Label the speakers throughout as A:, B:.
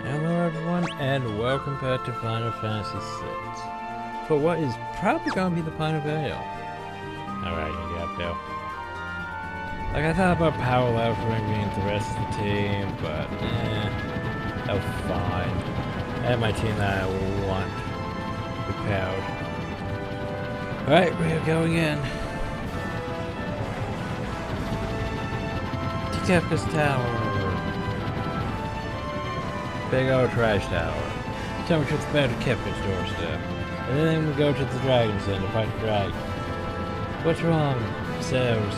A: Hello everyone, and welcome back to Final Fantasy VI. For what is probably going to be the final video. Alright, you got Bill. Like, I thought about power level for being the rest of the team, but that was fine. I have my team that I want repaired. Alright, we're going in. To Kefka's tower. Big old trash tower. Tell me what's better to Kefka's doorstep. And then we go to the Dragon's Den to fight the dragon. What's wrong, Sales?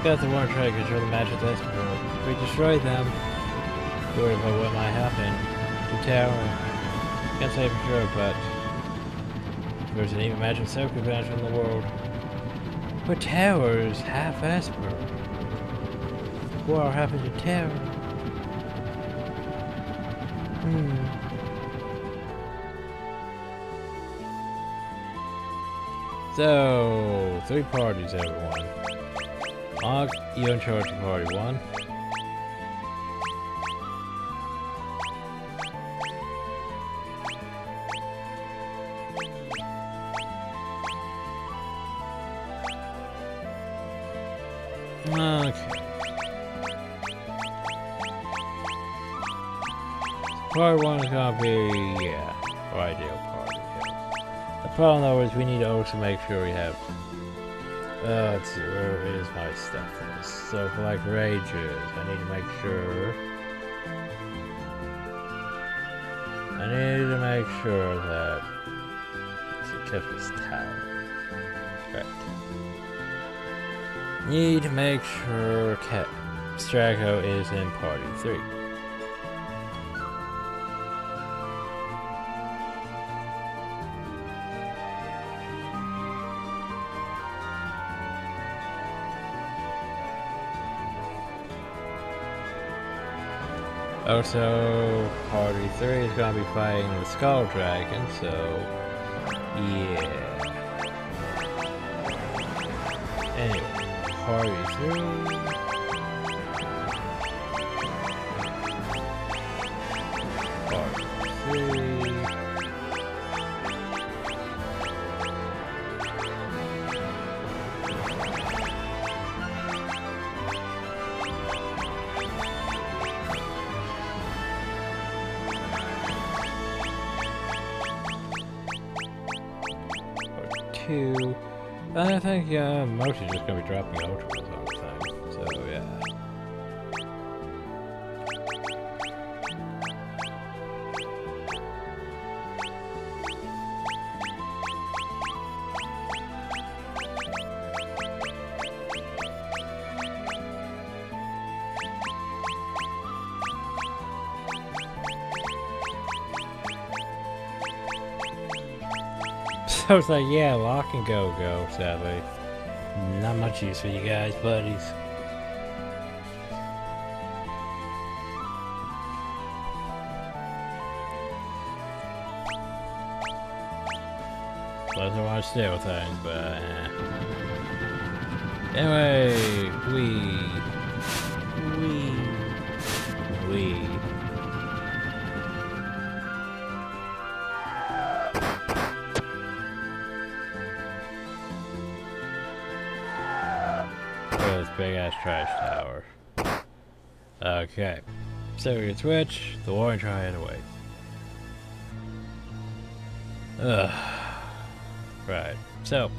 A: Got the one trying to control the magic Esper. If we destroy them, worried about what might happen to tower. Can't say for sure, but there's an even magic circle advantage in the world. But towers half Esper. What happened to tower? So, 3 parties, everyone. Mark, you're in charge of party 1. Okay. Part 1 is gonna be, our ideal party. The problem though is we need to also make sure we have, let's see, where is my stuff list? So for like rages, I need to make sure, that, let's see, Kefka's tower. Right. Need to make sure Strago is in party 3. Also, party 3 is gonna be fighting the Skull Dragon, so yeah. Anyway, party 3. Party 3. I think mostly just gonna be dropping ultras all the time, so yeah. So it's like, yeah, lock and go, sadly. Not much use for you guys, buddies. Unless I want to stay with things, but anyway, we. Big ass trash tower. Okay. So we can switch, the war and try it away. Right. So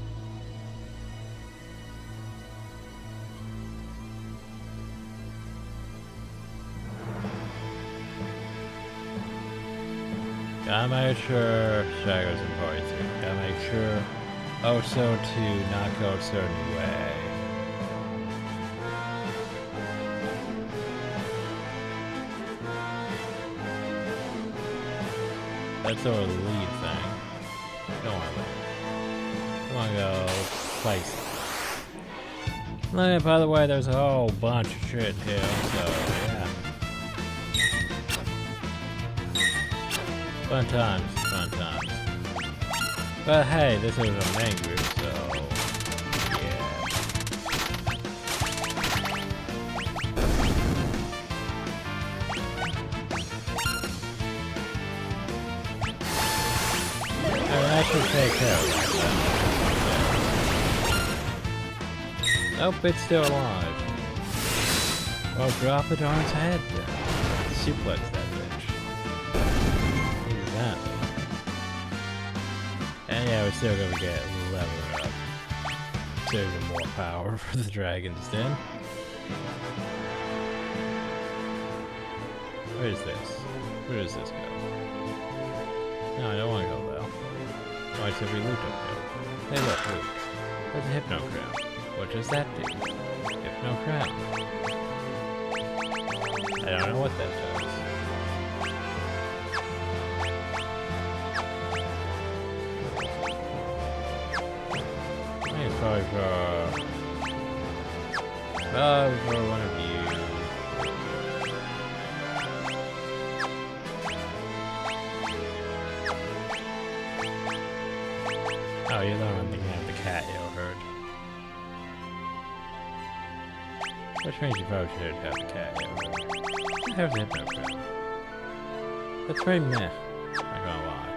A: gotta make sure Shago's in party 3. Gotta make sure also to not go a certain way. That's sort of the lead thing. Don't want to. Come on, go place. By the way, there's a whole bunch of shit here, so yeah. Fun times. But hey, this is a main group, so yeah. that should take care of that. Nope, it's still alive. Well, drop it on its head then. Suplex that bitch. Exactly. And yeah, we're still gonna get leveled up. So even more power for the dragons then. Where is this? Where does this go? No, I don't want to go there. Oh, I said we loot up there. Hey look, loot. There's a Hypno Crown. What does that do? Hypno Crown. I don't know what that does. I think it's probably for one of you. Oh, you're the one thinking of the cat you heard. Which means you probably should have the cat you heard. I have the Hypno Crown. That's very meh. Not gonna lie.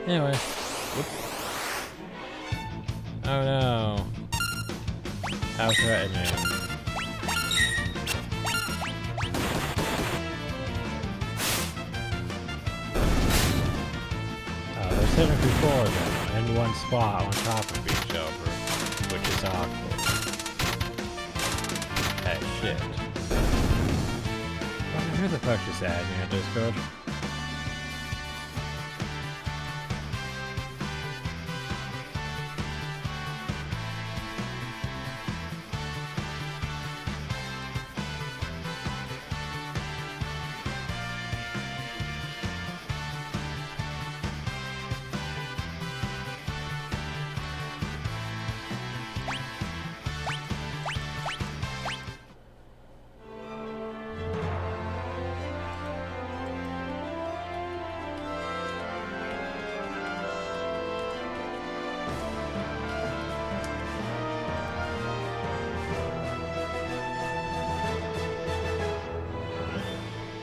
A: Anyway. Whoop. Oh no. How threatening. There's technically 4 of them in one spot on top of each other, which is awkward. Hey, shit. Who the fuck just added me on Discord?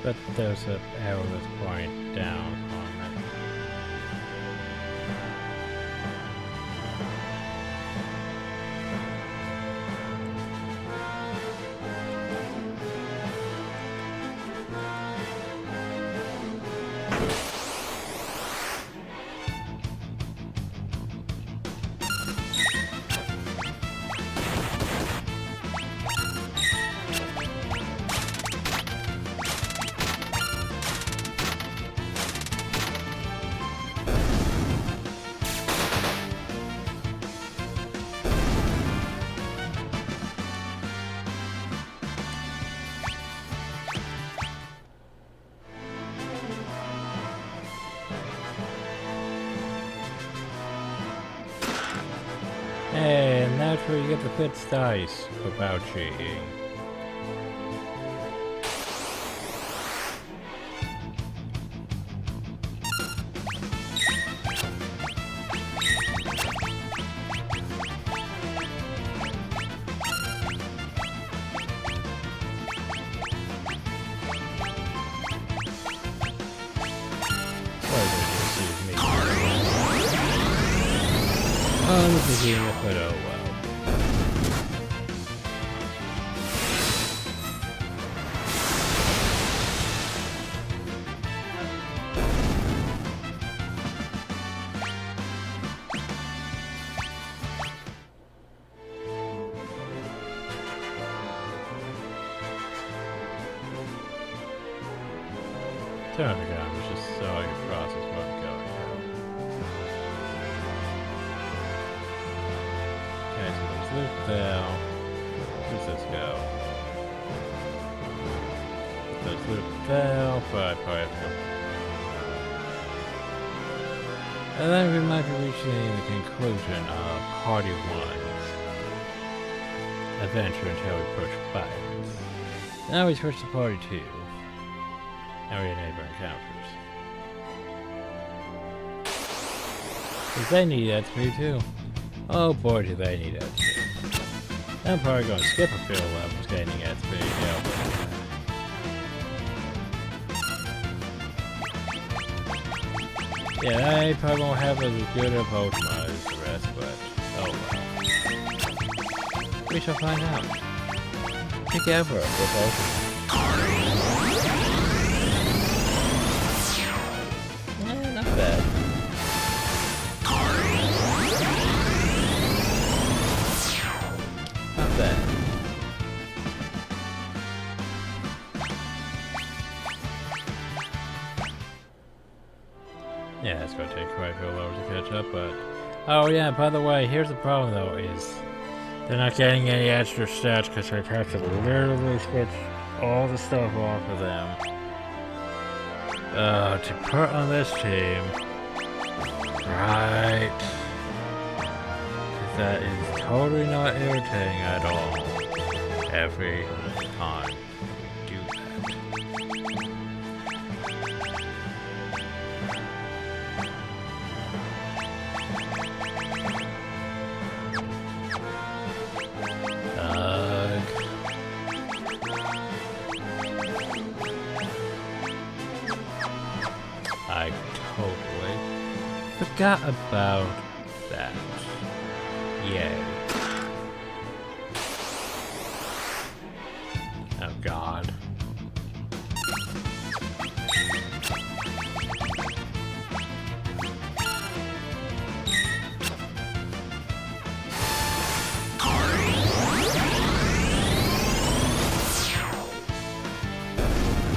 A: But there's an arrow that's pointing down on it. Hey, and that's where you get the Fitz dice about cheating. This is even but oh well. Turn it down, it's just so I can process what I'm going through. Okay, so there's loop there. Where's this go? There's loop there, but I probably have to go. And then we might be reaching the conclusion of Party 1's adventure until we approach Bytes. Now we switch to Party 2. Now we enable encounters. Because they need XP too. Oh boy, do they need XP. I'm probably going to skip a few levels gaining XP. Yeah, Yeah, I probably won't have as good a Pokemon as the rest, but oh well. We shall find out. Together for Pokemon. Not bad. Not bad. Yeah, it's gonna take quite a few hours to catch up, but... Oh yeah, by the way, here's the problem though, is... They're not getting any extra stats because I'd have to literally switch all the stuff off of them. To put on this team... Right... That is totally not irritating at all. Every time we do that. I totally forgot about that. Yay. Oh god.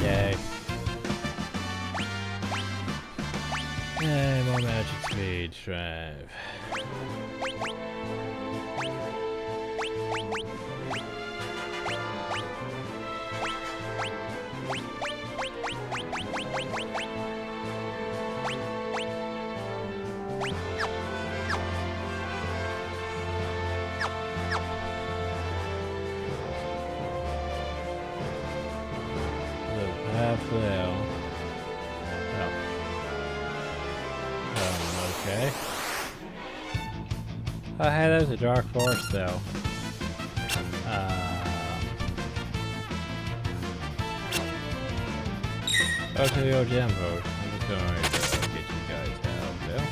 A: Yay. Yay, more magic speed drive. Okay. Oh, hey, there's a dark forest, though. Go to the old gem vote. I'm just going to get you guys out, though.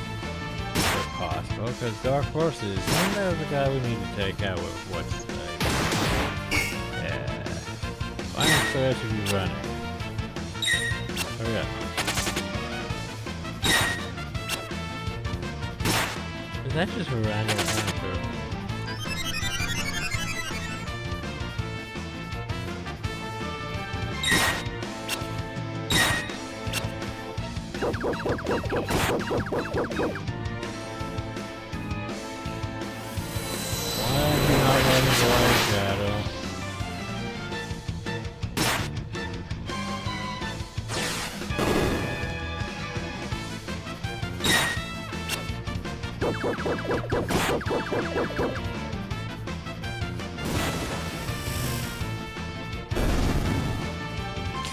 A: If possible, because dark forces, and there's a guy we need to take out with what's his name. Yeah. Why not Square to be running? Hurry up. Is that just a random answer? Why are you not running away, Shadow?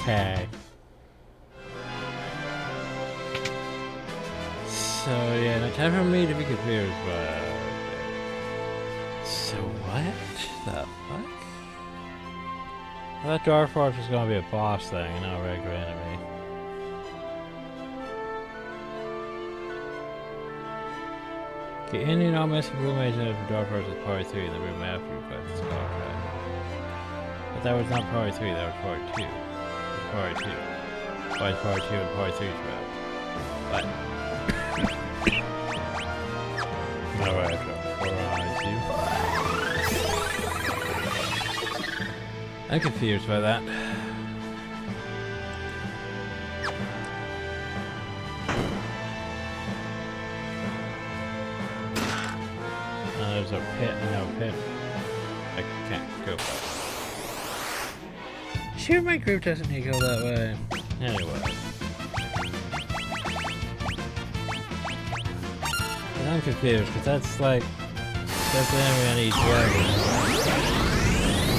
A: Okay. So yeah, no time for me to be confused, but... So what the fuck? I thought Dark Force was gonna be a boss thing, and not a regular enemy. Okay, Indian all missing blue mage for Dark Force is part 3 in the room after you put the spell track. But that was not part 3, that was part 2. Part 2. Why is part 2 and part 3 trap? What? Alright, I'm confused by that. There's a pit, no pit. I can't go back. Sure, my group doesn't need to go that way. Anyway. And I'm confused, because that's like... That's the enemy on each dragon.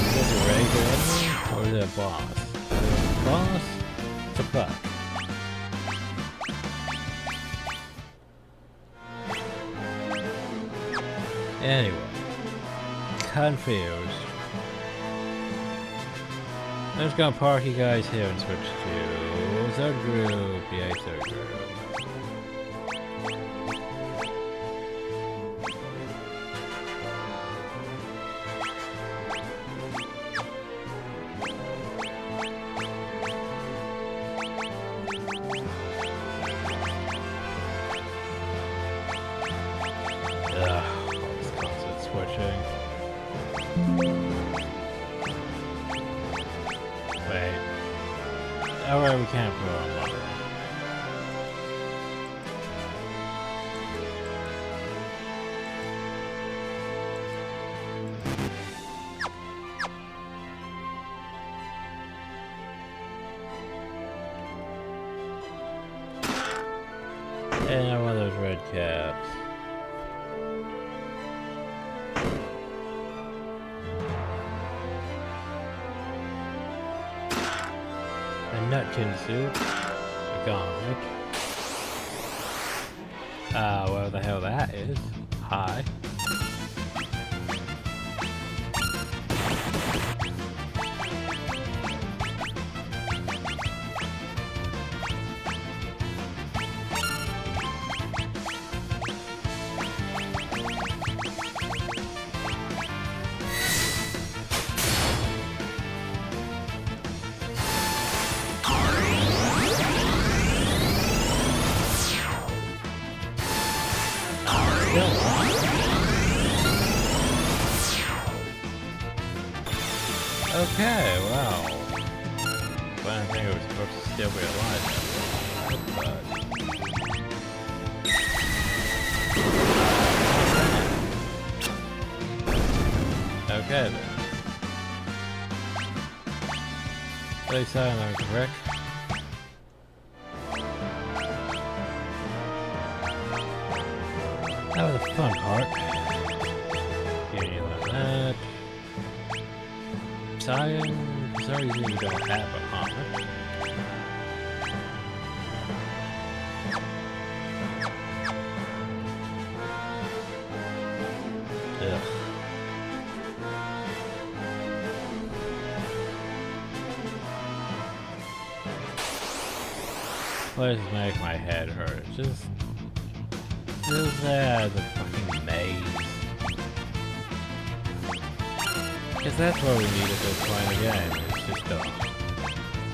A: Is this a regular enemy? Or is it a boss? Is it a boss? It's a buck. Anyway. Confused. I'm just gonna park you guys here and switch to third group. Yay, third group. Alright, we can't throw a marker. And one of those red caps. A nutkin soup. A gauntlet. Whatever the hell that is. Hi. Okay, well. I didn't think it was supposed to still be alive. Okay then. They say I'm correct. That was the fun part. Yeah, like that. Sorry, you don't have a armor. Ugh. Please make my head hurt. Just there, the fucking maze. Because that's what we need at this point of the game. It's just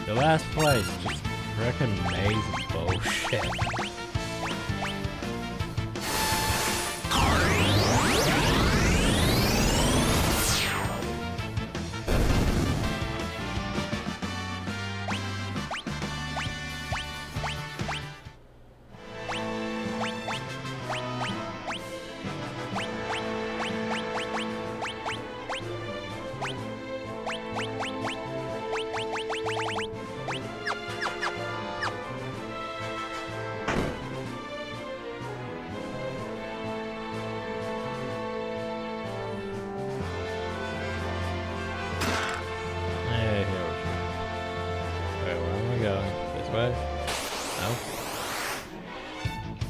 A: the last place, just frickin' maze of bullshit.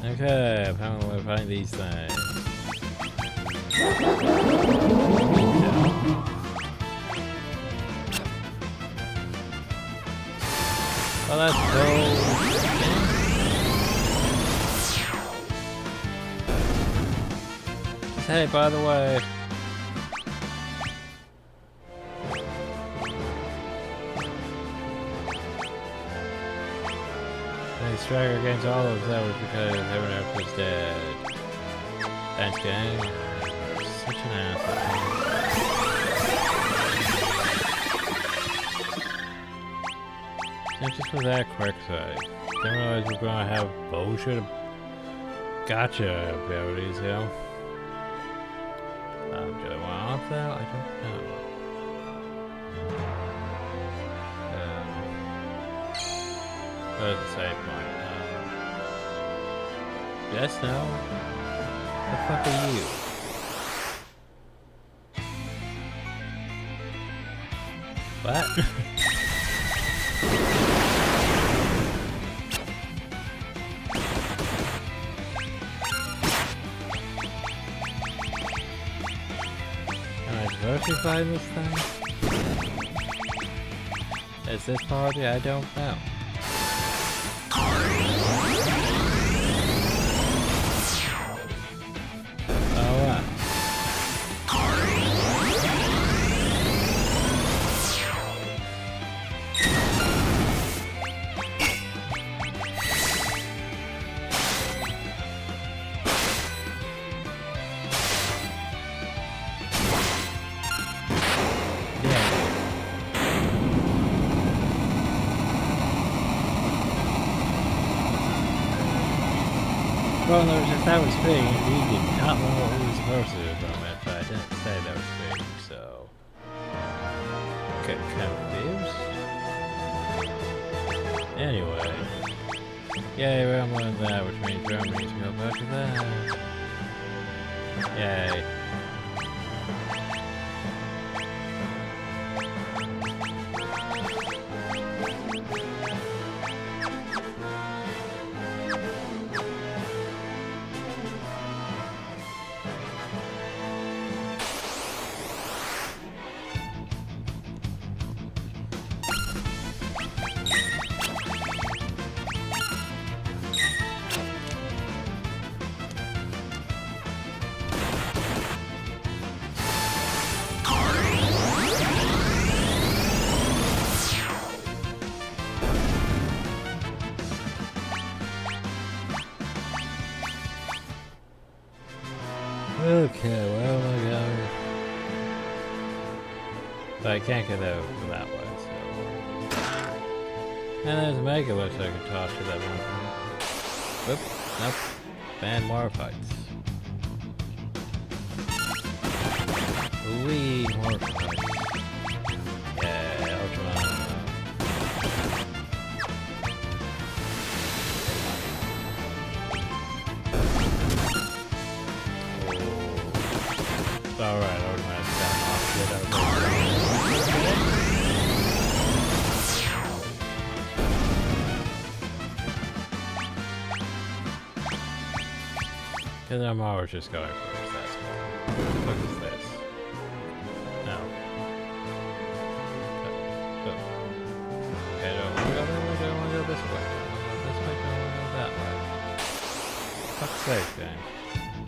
A: Okay, apparently we'll find these things. Oh, that's cool. Hey, by the way. Striker against all of those because everyone else was dead. Thanks, gang. You're such an asshole. Not just for that quick save. Didn't realize we're gonna have bullshit gotcha abilities, you know? Do I want off that? I don't know. That's the save point. Yes, no? The fuck are you? What? Am I supposed to find this thing? Is this party? I don't know. phone that was just that was big, and we did not know what we were supposed to do from it, but I didn't say that was big, so. Okay, confused. Anyway. Yay, we're on one of that, which means we need to go back to that. Yay. Okay, well, I got it. But I can't get out that way, so. And there's a Megalith I could talk to that one. Whoop, nope. And more fights. Wee, more fights. Yeah, Ultra. Alright, I would have gotten off shit out of it. And I'm always just going first, that's cool. Look at this. No. Okay, don't want to go that way, don't want to go this way, don't want to go this way, don't want to go that way. Fuck's sake, game.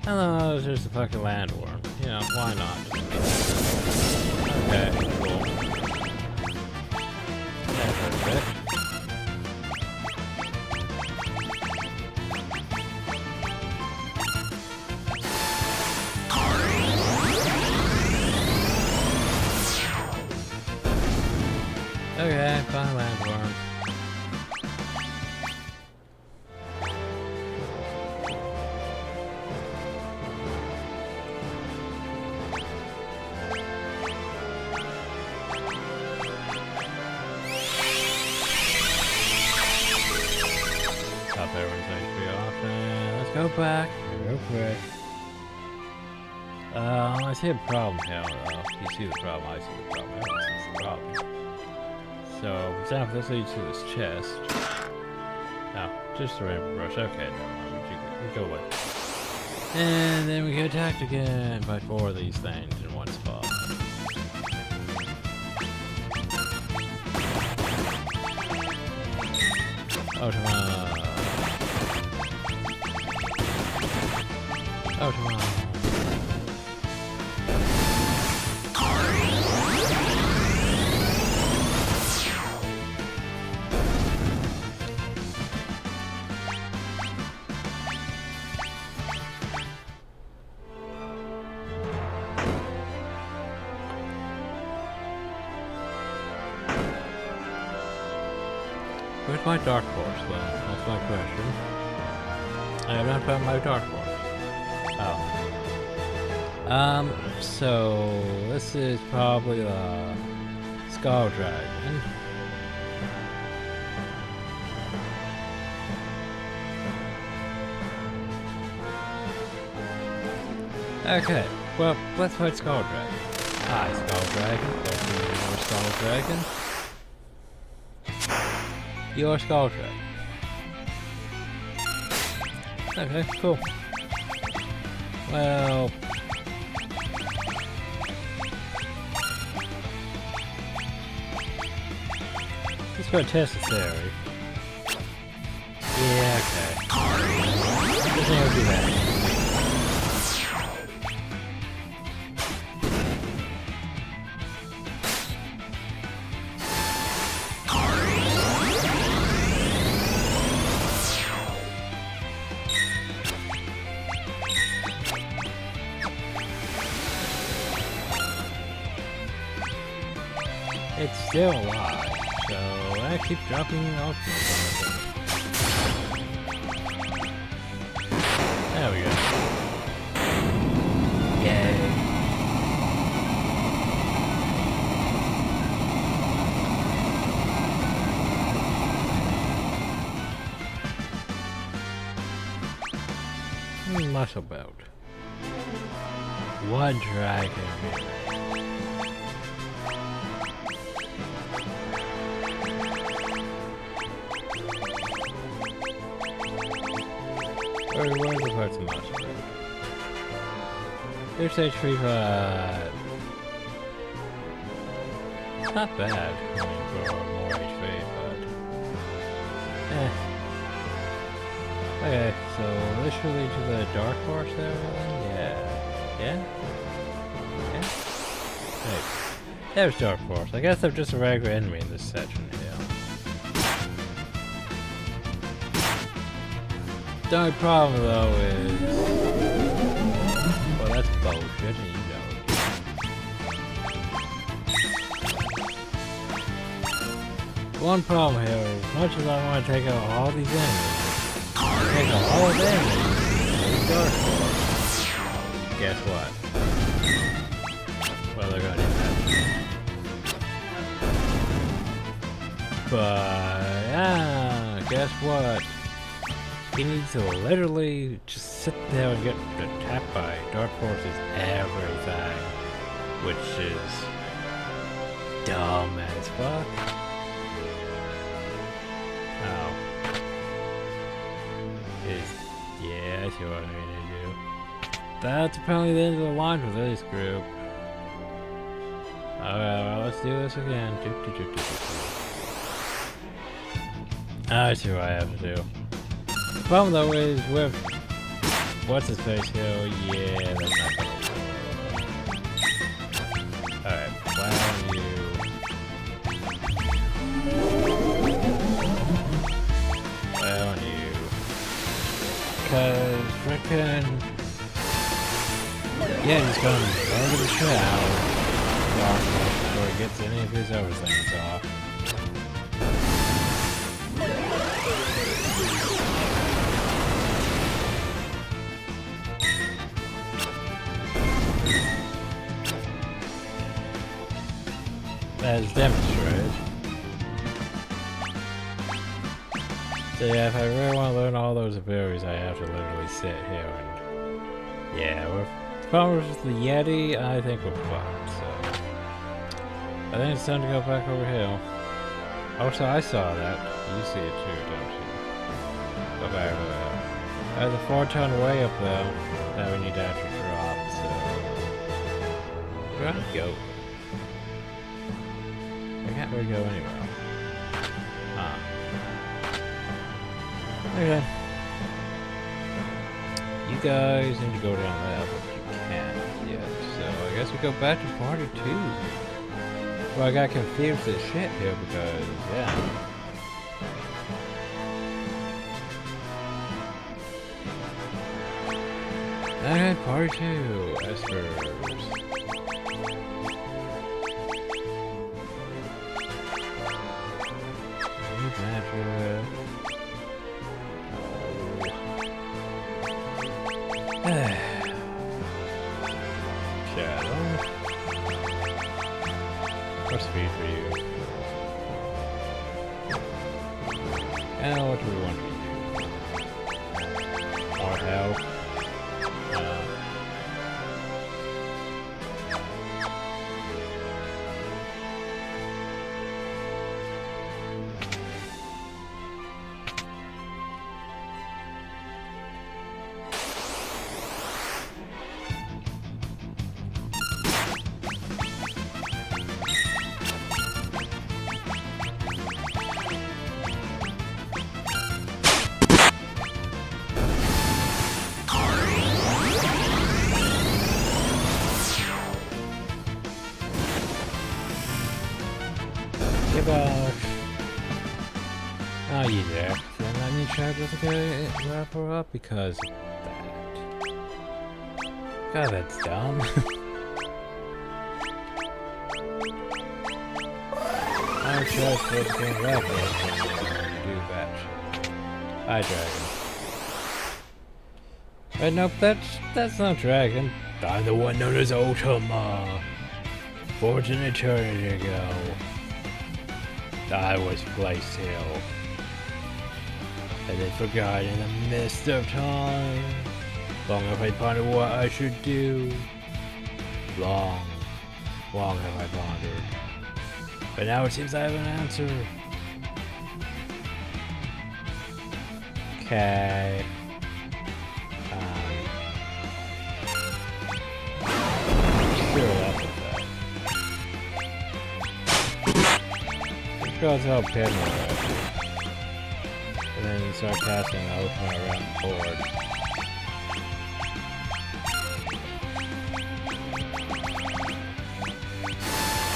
A: Hello, it's just a fucking landworm. You know, why not? Okay, cool. That's a bit. Okay, fine landworm. Go back real quick. I see a problem here. You see the problem, I see the problem. Everyone sees the problem. So, for example, this leads to this chest. No, just a rainbow brush. Okay, never mind. We go away. And then we get attacked again by 4 of these things in one spot. Oh, come on. Oh, come on. Where's my dark horse, though? That's my question. I have not found my dark horse. Oh. So this is probably the Skull Dragon. Okay, well, let's fight Skull Dragon. Hi, Skull Dragon. Let's do more Skull Dragon. Your Skull Dragon. Okay, cool. Well, let's go test the theory. Yeah, okay. I think I'll do that. It's still alive, so I keep dropping ultimates on it. There we go. Yay. Muscle belt. One dragon. Or one of the parts of muscle belt. Here's HP 5. It's not bad, I mean, for more HP, but okay, so this should lead to the Dark Forest area then? Yeah? Hey, there's Dark Forest. I guess I'm just a regular enemy in this section here. The only problem though is... well, that's bullshit, and you know it. One problem here, as much as I want to take out all these enemies, take out all of them, and Dark Forest. Guess what? Well, they're gonna do that. But, yeah, guess what? He needs to literally just sit there and get attacked by Dark Forces everything, which is dumb as fuck. Oh. Yeah, I see what I mean to do. That's apparently the end of the line for this group. Alright, well, let's do this again. I see what I have to do. The problem though is with what's his face here, yeah, that's not gonna work. Alright, why don't you cause frickin' yeah, he's gonna murder the shit out of Dark before he gets any of his other things off. As demonstrated. So yeah, if I really want to learn all those abilities, I have to literally sit here and... yeah, with the problem with the Yeti, I think we're fucked, so... I think it's time to go back over here. Also, I saw that. You see it too, don't you? Go back over there. There's a 4-ton way up there that we need to actually drop, so... where do I go? I can't really go anywhere. Ah. Okay. You guys need to go down there, but you can't yet. So I guess we go back to party 2. Well, I got confused as shit here because, yeah. Okay, party 2. Espers. Magic. Shadow. What's speed for you? And what do we want to do? More health. Oh, you there. Then let me try to wrap her up because of that. God, that's dumb. I'm sure I'm supposed to get wrap her up when you do that shit. Hi, dragon. Wait, nope, that's not Dragon. I'm the one known as Ultima. Forged an eternity ago. I was placed here. And then forgotten in the mist of time. Long have I pondered what I should do. Long have I pondered. But now it seems I have an answer. Okay. Sure, that's a fact. Let's go to help him already. And then you start casting the Ultima around the board.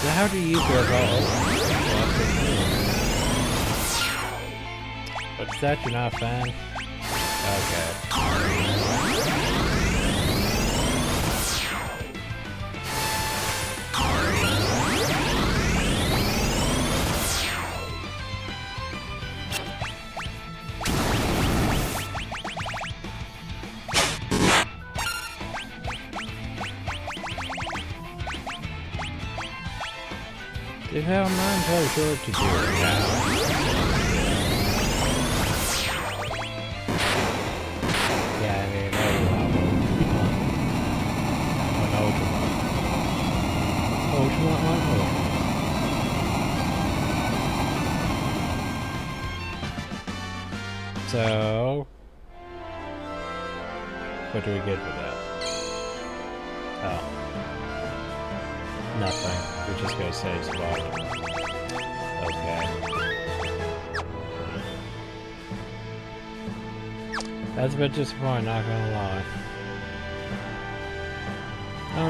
A: So how do you feel about Ultima? What's that? You're not a fan? Okay. Dude, hell, I'm not entirely sure what to do now. Yeah, I mean, Ultima. So, what do we get for that? Oh. Nothing. We just gotta save spot. Okay. That's a bit disappointing, not gonna lie. Oh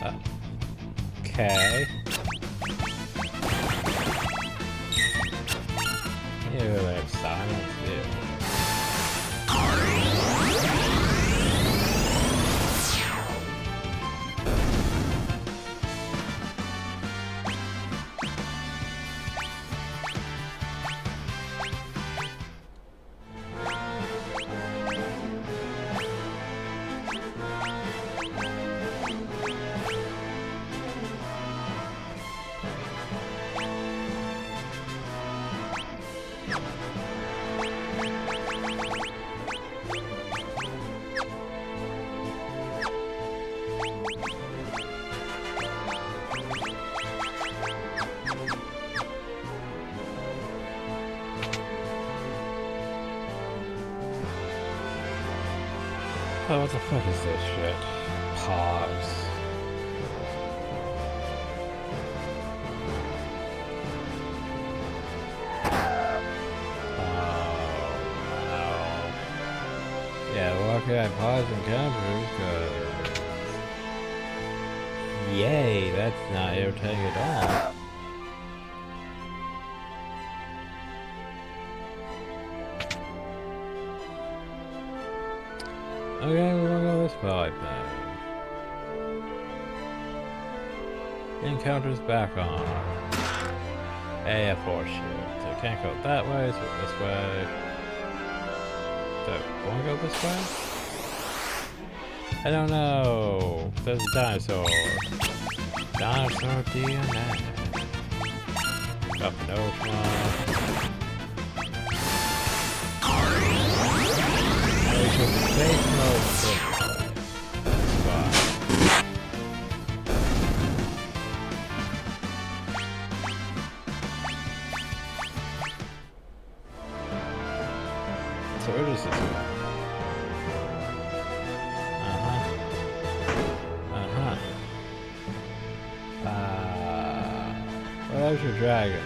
A: no. Okay. You have silence, dude. Oh, what the fuck is this shit? Pause. Oh, no. Yeah, well, okay, I pause encounters, yay, that's not irritating at all. Okay, we're gonna go this pipe then. Encounters back on. AF4 shift. So can't go that way, so this way. So, wanna go this way? I don't know. There's a dinosaur. Dinosaur DNA. Up and over. Face mode. That's fine. So where does this go? Well, there's your dragon.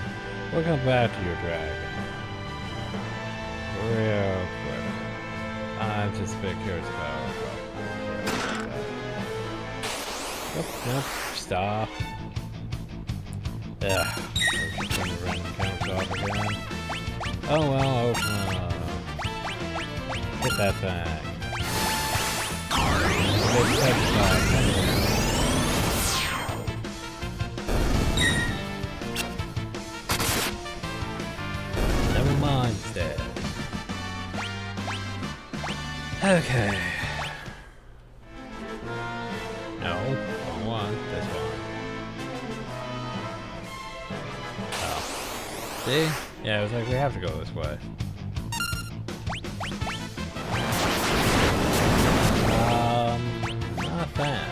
A: We'll come back to your dragon. Real quick. I'm just a bit curious about Nope, stop. Ugh. We're just going to run the counter off again. Oh well, hit that thing. Never Okay. No, wrong one. This one. Oh. See? Yeah, it was like we have to go this way. Not a fan.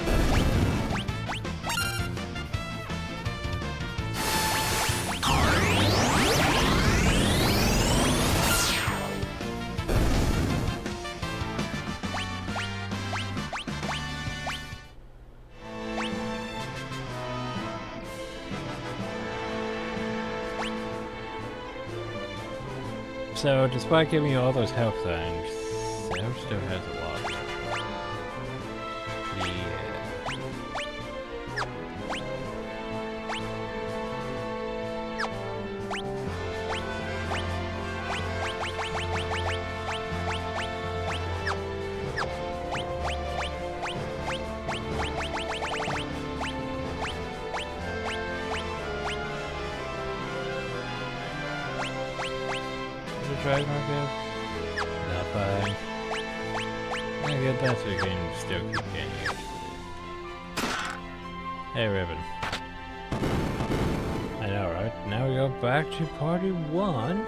A: So, despite giving you all those health things, Sam still has a lot. Yeah. Dragon are good? Nothing. I get that so you can still keep getting it. Hey, Ribbon. I know, right? Now we go back to party 1.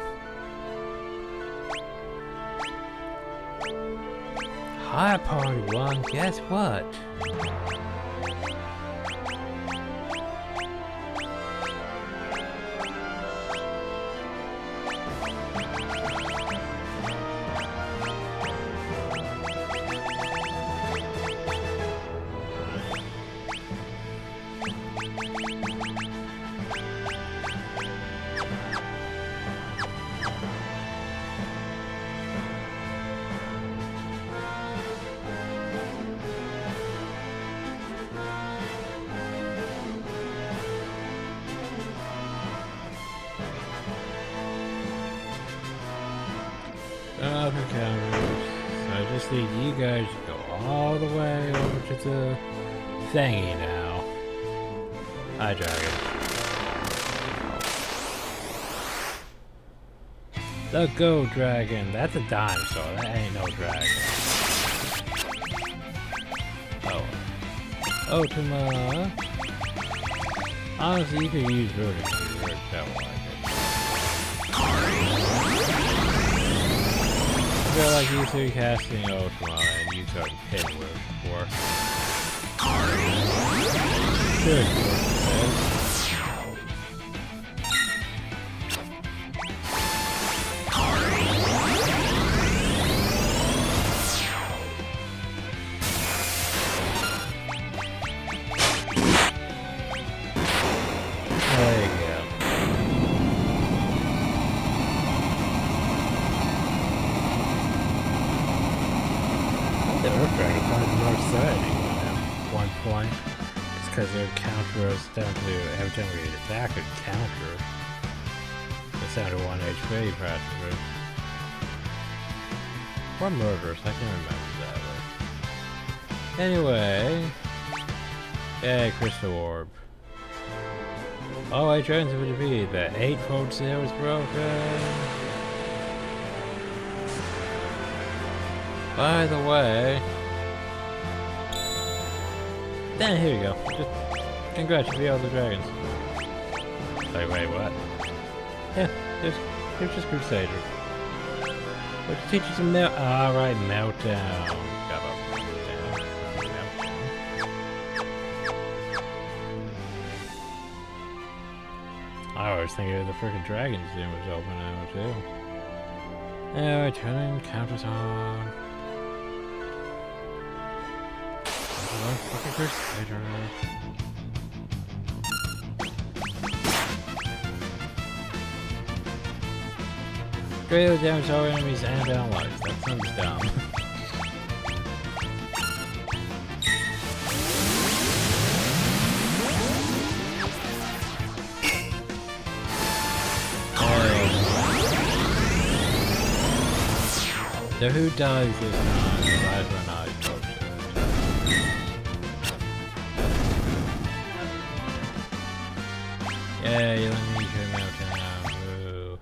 A: Hi, party 1. Guess what? So I just need you guys to go all the way over to the thingy now. Hi, dragon. The go dragon. That's a dinosaur. That ain't no dragon. Oh. Oh, Tuma. Honestly, you could use Rooting. That one. I feel like you two casting Ultima and you started hitting with before. Good, there you go. The Earth Dragon found more exciting at one point. It's because their counter was down to every time we attack a counter. It's down to 1 HP practically. Or murderous, I can't remember that way. Anyway. Yay, Crystal Orb. Oh, I tried to defeat the 8-fold seal was broken. By the way, then here you go. Just congrats, you beat all the dragons. Wait, what? Yeah, there's just Crusader. Let's teach you some melt. Alright, meltdown. Got a meltdown. I was thinking the freaking Dragon's Den was open now too. Anyway, turning counters on. Fucking Crusader. Greatly damage all enemies and allies. That sounds dumb. So who dies this time? Dies when I approach it. Yeah, you let me go meltdown. Woo.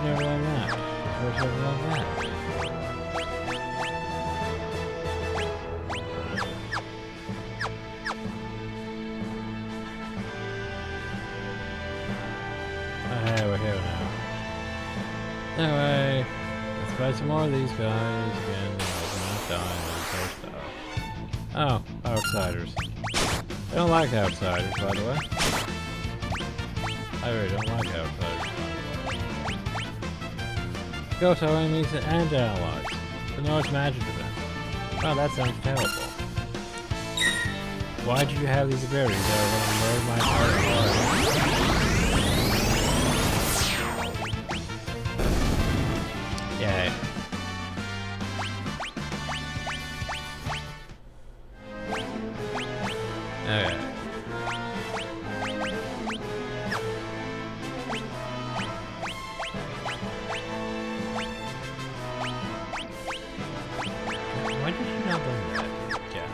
A: never done that? Just never done that. Hey, we're here now. Anyway, let's fight some more of these guys again. Not dying and stuff. Oh, outsiders. I don't like outsiders, by the way. I really don't like outsiders, by the way. Ghost our enemies and allies. The Norse magic event. Oh, that sounds terrible. Why do you have these abilities that are going to murder my entire party? Yay. Okay. Why did you not do that? Yeah.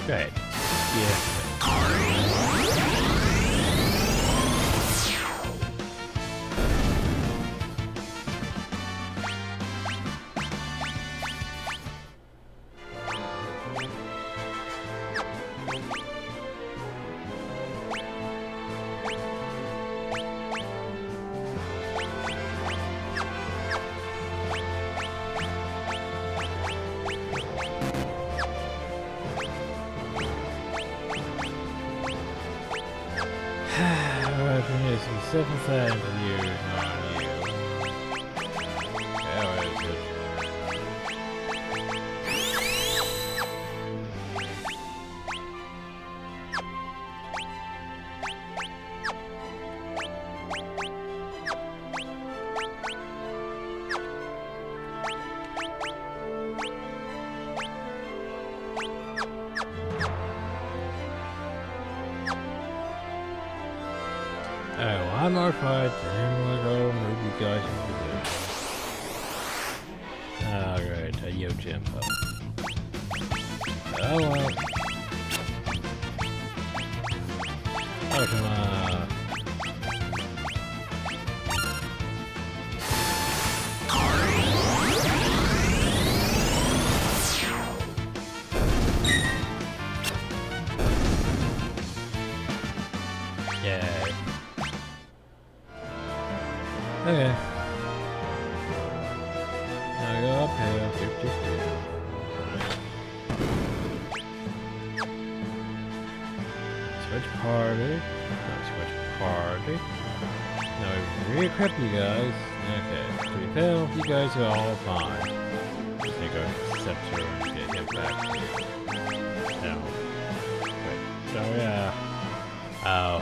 A: Great. Yeah. Alright, we need some simple views on you. Yeah, where is it? Alright, one more fight, then we'll go move you guys into position. Alright, a Yojimbo. Oh well. Oh, come on. Yay. Okay. Now go up here, 52. Switch party. Switch party. Now we re-equip you guys. Okay. To repel, you guys are all fine. Just need to go scepter and get hit back. No. Wait. So yeah. Oh.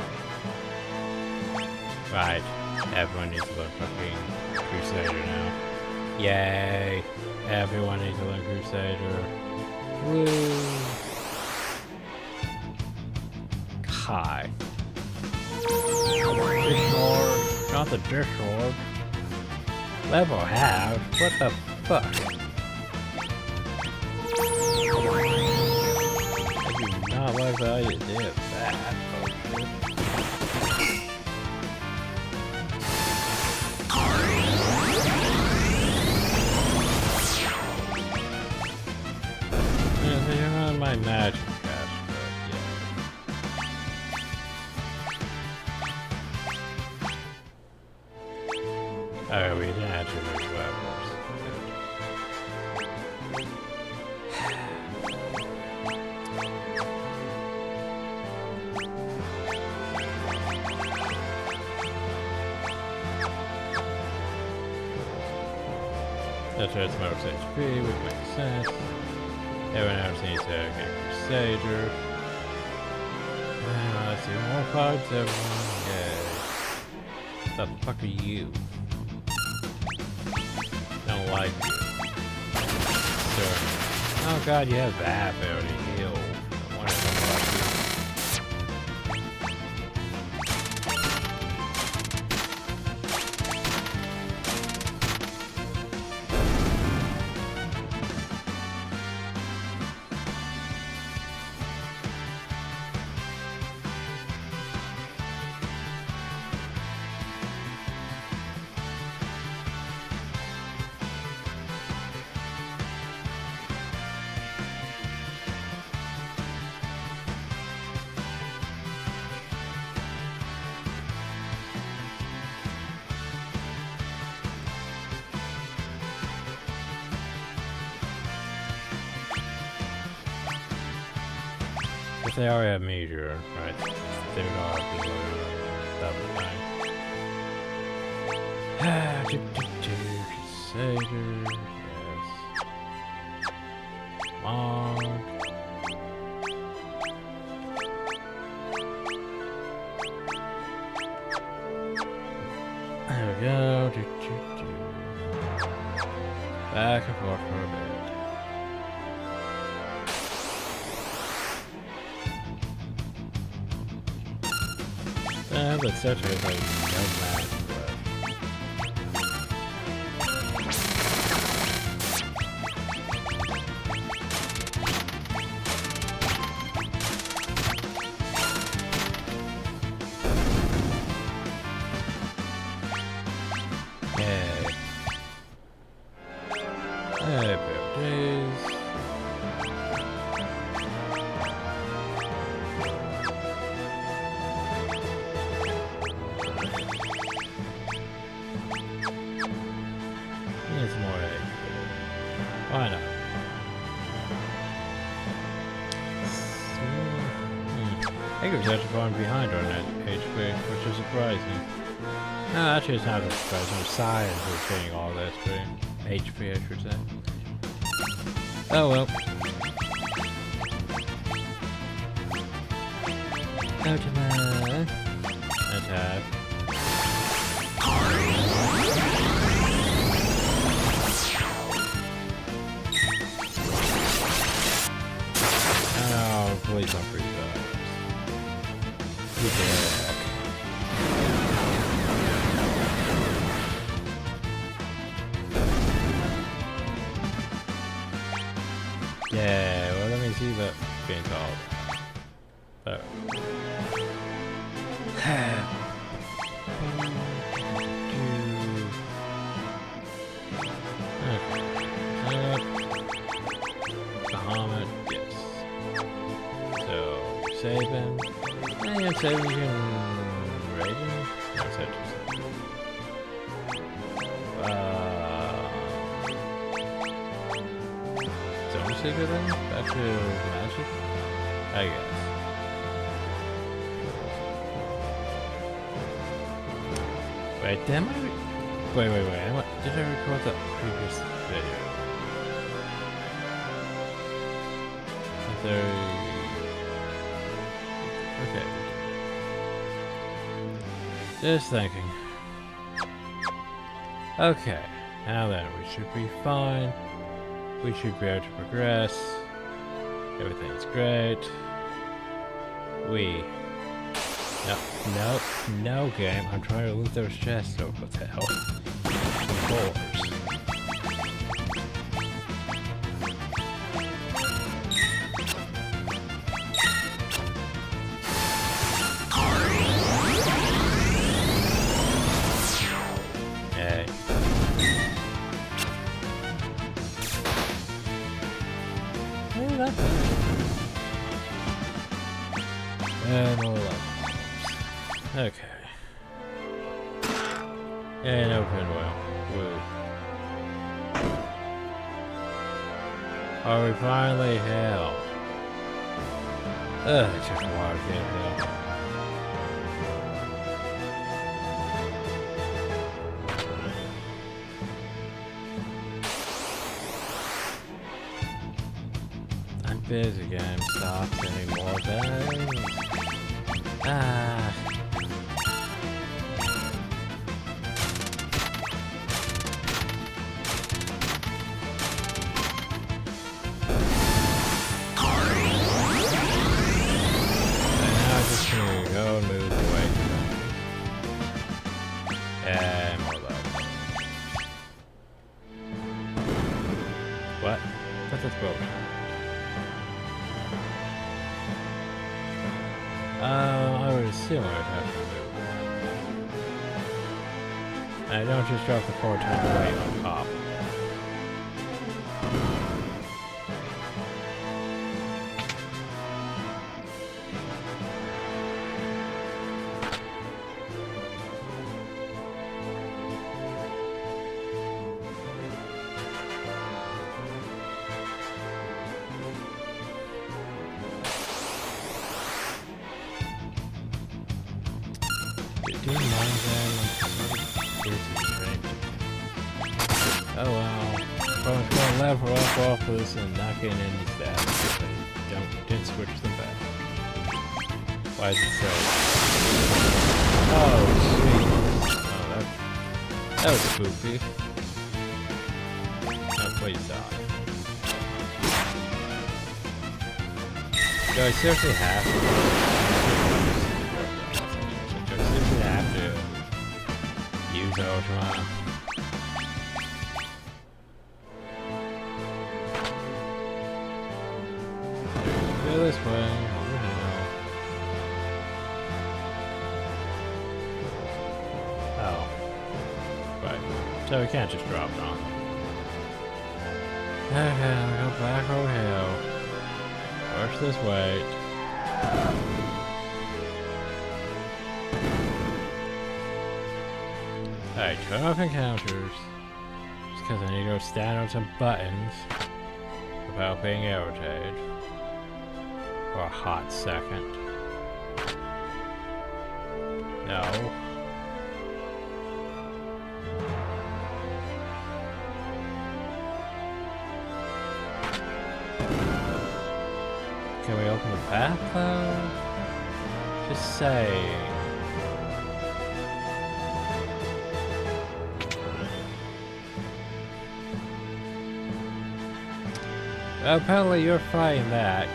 A: Right. Everyone needs to learn fucking Crusader now. Yay! Everyone needs to learn Crusader. Woo! Hi. Discord. Not the Discord. Level half? What the fuck? I do not like how you did that, folks. My magic cash, but yeah. Alright, we didn't actually make levels. That's right, it's Max HP, which makes sense. Everyone else needs to get Crusader. Let's see, more fights, everyone. Yay. The fuck are you? Don't like you. Sir. Oh god, you have that ability. Heal. I want to like you. they already have meteor, right? They would all have to double time. Crusader, yes. Monk. There we go. Back and forth for a bit. But such a like no matter what. Hey, birthdays. Needs more egg. Why not? I think it was actually falling behind on that HP, which is surprising. No, actually it's not surprising. Science is getting all this, but HP I should say. Oh well. Ultimate. Attack. Oh, please don't freeze that. Good back. Yeah, well let me see that being called. Oh. Bahamut, yes. So, save him. And save him, you can raid him? That's what you said. Zone Seeker then? Back to magic? I guess. Wait, damn I wait. Did I record that previous video? Okay. Just thinking. Okay, now then, we should be fine. We should be able to progress. Everything's great. No game. I'm trying to loot those chests. Oh, what the hell? Doors. Hey. Hey, that's it. And more levels. Okay. And open well. Woo. Are we finally hell? Ugh, it took a while to get hell. I'm busy, game. Stop getting more things. Ah. Go and move away. And more levels. What? That's bullshit. I would assume I would have to move. And don't just drop the 4-ton weight on top. Do you mind that? Oh wow. Opponent's gonna level up off this and not getting any stats if they didn't switch them back. Why is it so? Oh sweet. Oh, that was spooky. Oh, please die. Do I seriously have to? Do I seriously have to use Ultima? Go this way. Oh. Right. So we can't just drop it on. Okay, I'll go back over here. Push this weight. Alright, turn off encounters. Just because I need to go stand on some buttons without being irritated. For a hot second. No. Can we open the path though? Just say. Apparently you're fighting that,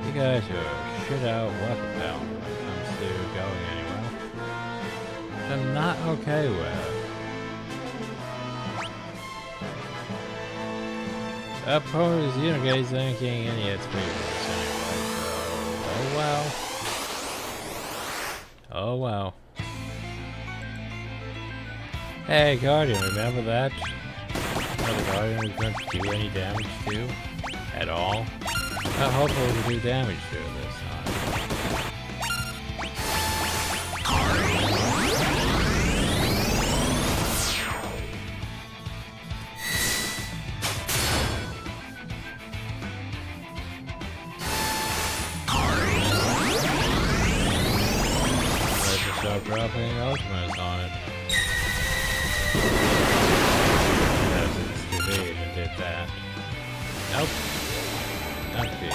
A: you guys are shit out weapon bound when it comes to going anywhere. Which I'm not okay with. Opponent is Unigate thinking any XP boost anyway, so oh well. Oh well. Hey Guardian, remember that? The Guardian was going to do any damage to? At all? Well, hopefully we can do damage to it this time. Let's just start dropping ultimates on it. That's its division did that. Nope. Okay.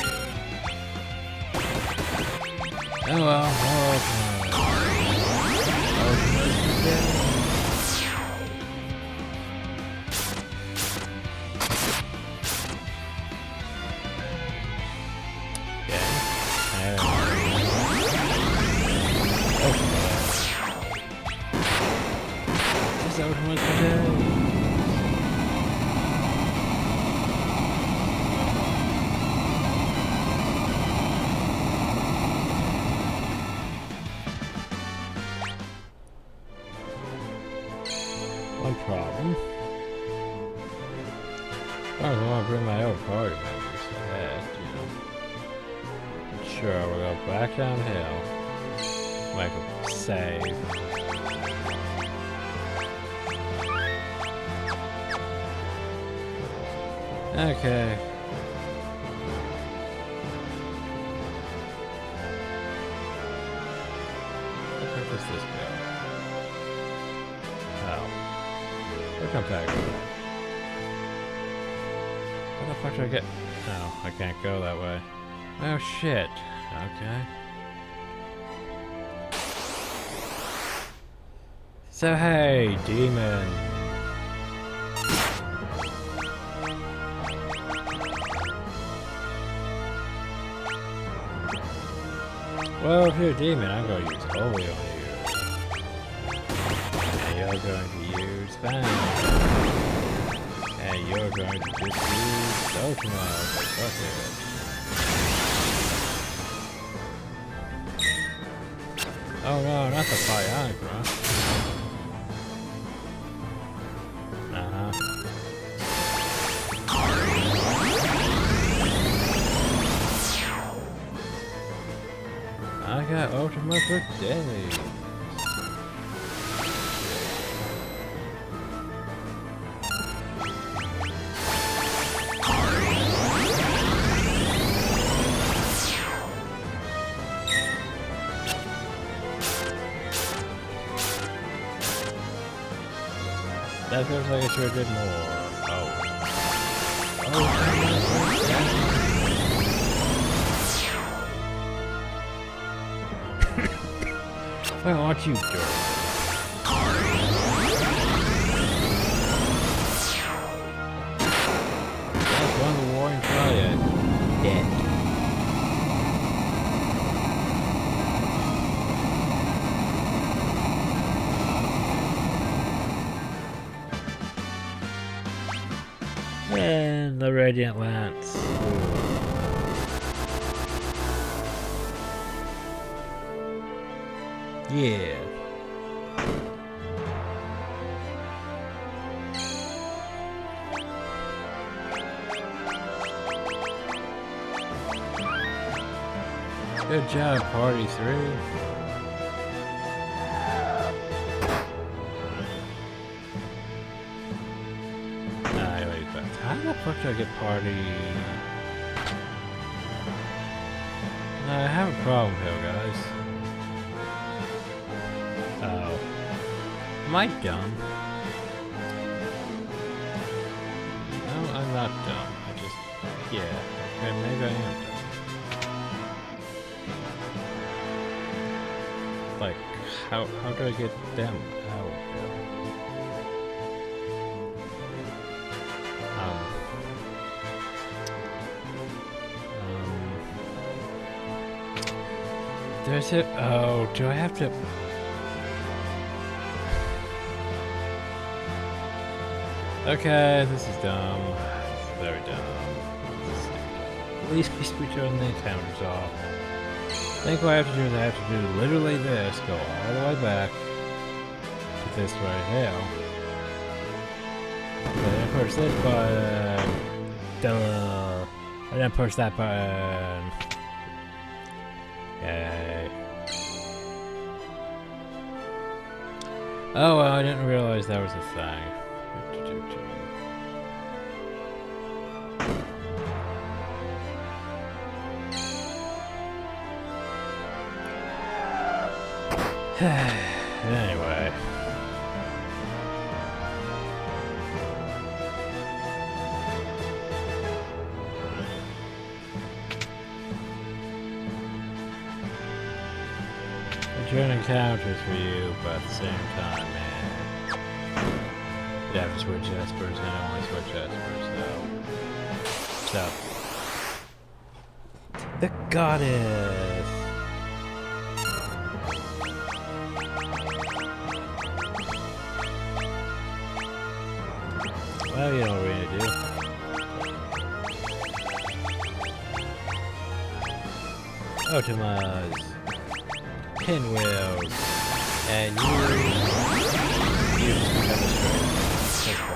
A: Oh well, more ultimates again. Ultimates again. One problem. I don't want to bring my own party members ahead, you know. Sure, we'll go back downhill. Make a save. Okay. Where does this go? Oh. We'll come back. Where the fuck did I get? No, I can't go that way. Oh shit. Okay. So hey, demon. Well, if you're a demon, I'm going to use holy on you. And you're going to use bang. And you're going to just use Ultima. Fuck it. Oh no, not the Bionic, bro. I got Ultima for days. That feels like I should have did more. Oh. Well, what you doing? That's one of the warring triad. Dead. And the Radiant Lance. Yeah. Good job, Party 3. How the fuck do I get Party? I have a problem here, guys. Oh. Am I dumb? No, I'm not dumb. I just... yeah. Okay, maybe I am dumb. Like, how do I get them out? There's it. Oh, do I have to? Okay, this is dumb. This is very dumb. At least we switch on the counters off. I think what I have to do is I have to do literally this, go all the way back to this right here. Then push this button. Duh. And then push that button. Yay. Oh well, I didn't realize that was a thing. Anyway. Return encounters for you, but at the same time, man. You have to switch espers, and I only switch espers, so. The goddess! Well, you know what we're gonna do. Optimize. Pinwheels. And you just become a straight.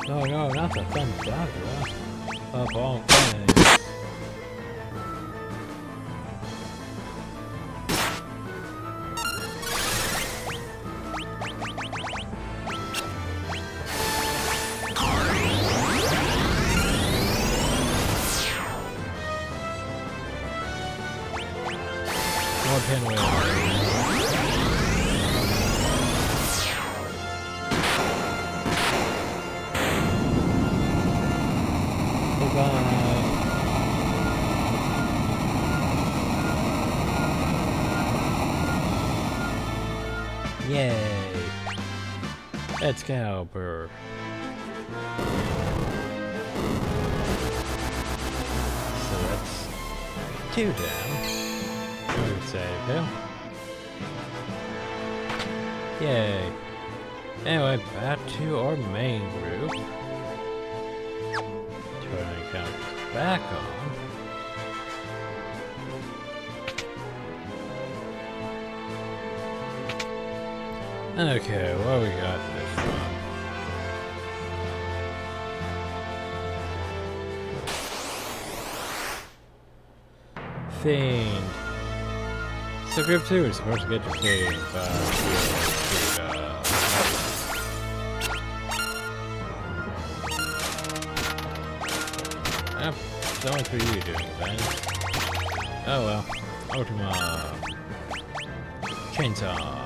A: No, no, not the thumb dagger. Up all things. More pinwheel. Goodbye. Yay. Let's go, bird. So that's 2 down. I would say, Bill. Yay. Anyway, back to our main group. Turning counters back on. Okay, what we got this one? Fiend. So group 2 is supposed to get your Fiend, but yep. so much for you doing that. Oh well. Ultima. Chainsaw.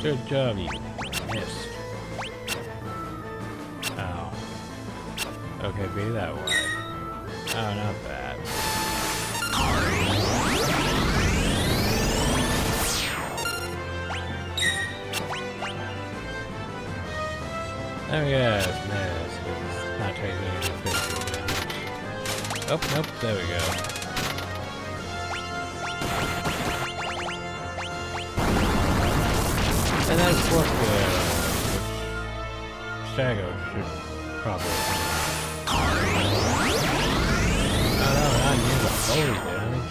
A: Good job, you missed. Oh. Okay, be that way. Oh, not bad. Oh yes, miss. It's not taking any physical damage. Oh, nope, there we go. And that's what Staggo should probably. Oh no, not use a holy damage.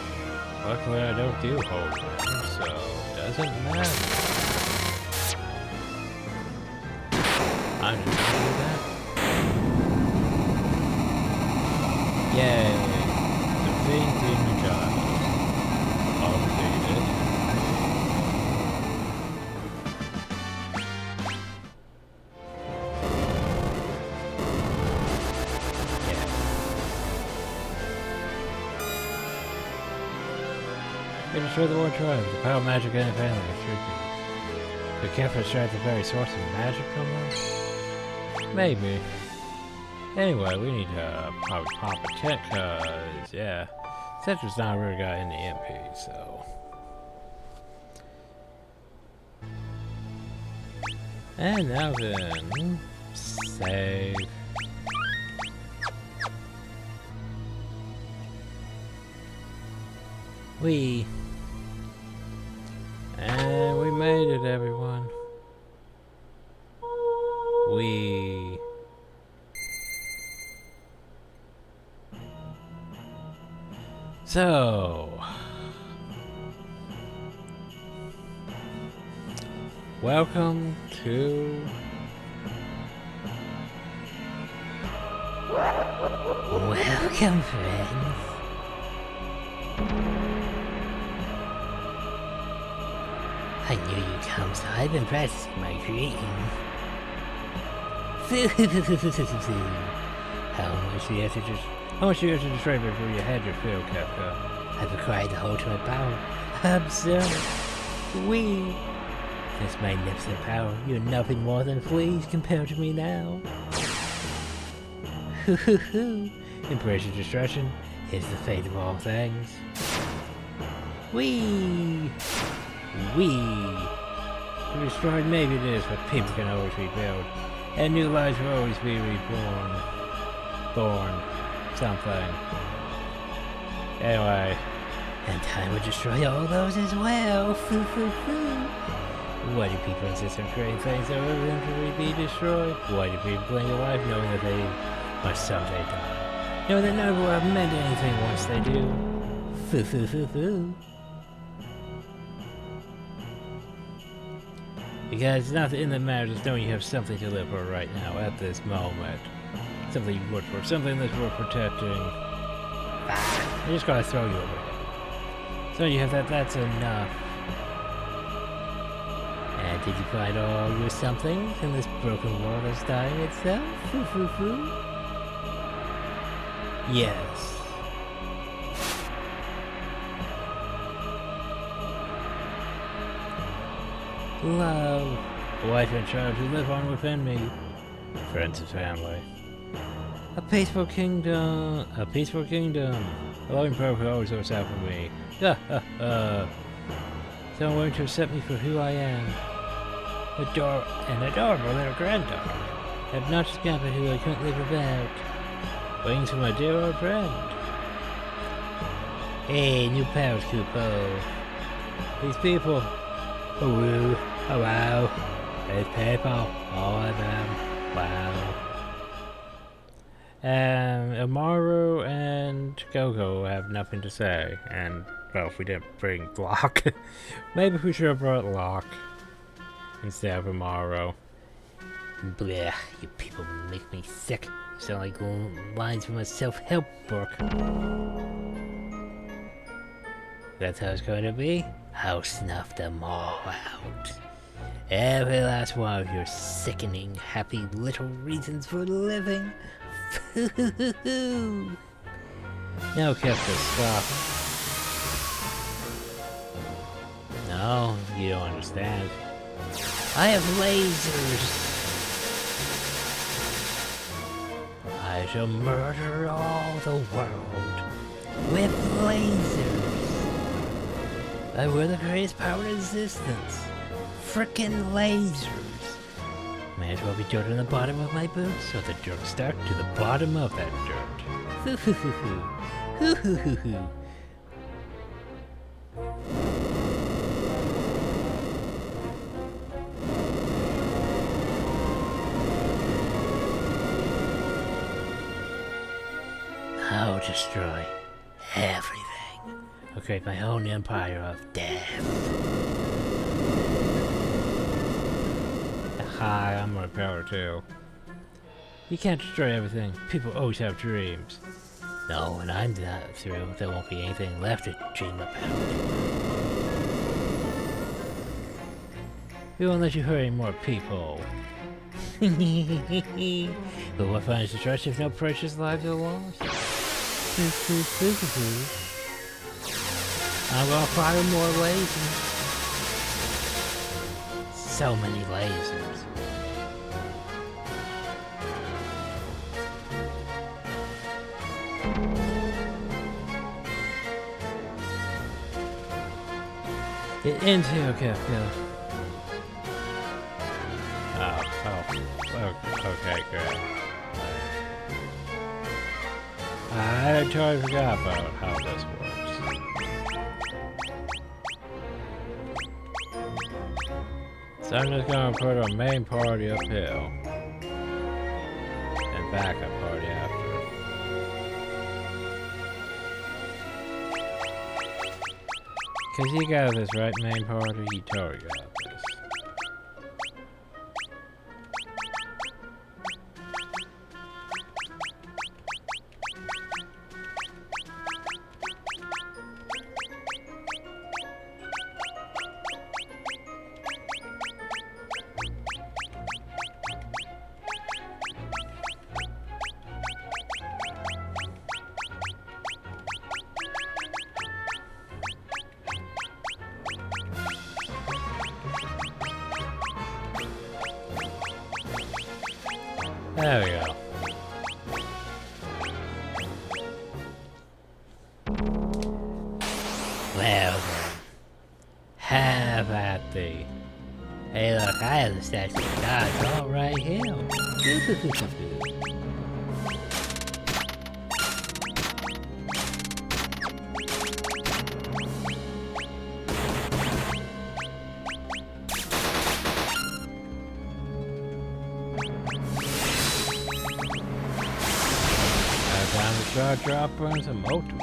A: Luckily I don't do holy damage, so it doesn't matter. I'm just gonna do that. Yay! Defeating the giant. All defeated. We destroy the war tribe. The power of magic and family is tricky. Could Kefka strike the very source of magic almost? Maybe. Anyway, we need to probably pop a check, cause yeah, Cetra's not really got any MP, so. And now then, save. And we made it, everyone. So, welcome to
B: Welcome, friends. I knew you'd come, so I've been practicing my greeting.
A: how much do you have to destroy before you had your fill, Kefka?
B: I've acquired the whole ultimate power. Observe. This magnificent power, you're nothing more than fleas compared to me now. Embrace your destruction is the fate of all things.
A: To be destroyed, maybe it is, but people can always rebuild. And new lives will always be reborn. Something. Anyway.
B: And time will destroy all those as well.
A: Why do people insist on creating things that will eventually be destroyed? Why do people cling to life knowing that they must someday die? Knowing that none will have meant anything once they do. Because nothing that matters is knowing you have something to live for right now, at this moment. Something you work for, something that's worth protecting. I just gotta throw you over. So you have that, that's enough.
B: And did you find all your somethings in this broken world that's dying itself?
A: Yes. Love, a wife and child who live on within me, friends and family. A peaceful kingdom, a loving prayer who always looks out for me. Someone willing to accept me for who I am. An adorable little granddaughter. Obnoxious gambler who I couldn't live without. Wings from my dear old friend. Hey, new powers, Kupo. These people. Oh, woo. Oh, wow. There's people. All of them. Wow. Amaru and Gogo have nothing to say. And, well, if we didn't bring Locke. Maybe we should have brought Locke instead of Amaru.
B: Blech, you people make me sick. You sound like lines from a self-help book. That's how it's going to be? I'll snuff them all out. Every last one of your sickening, happy little reasons for living.
A: No, Kefka, stop. No, you don't understand.
B: I have lasers. I shall murder all the world with lasers. I wear the greatest power in existence. Frickin' lasers. May as well be dirt on the bottom of my boots, so the dirt stuck to the bottom of that dirt. Hoo hoo hoo hoo. Hoo hoo hoo hoo. I'll destroy everything. I'll create my own empire of death.
A: Hi, I'm a power too. You can't destroy everything. People always have dreams.
B: No, when I'm not through, there won't be anything left to dream about.
A: We won't let you hurt any more people.
B: But what fun is destruction if no precious lives are lost? I'm gonna fire more lasers. So many lasers.
A: Get into Kefka. Okay, great. I totally forgot about how this works. So I'm just gonna put a main party uphill. And backup party after. Cause you got this, right, main party? You totally got this. There we go.
B: Well then, have at thee. Hey look, I have the statue of gods all right here.
A: Start dropping some Ultima.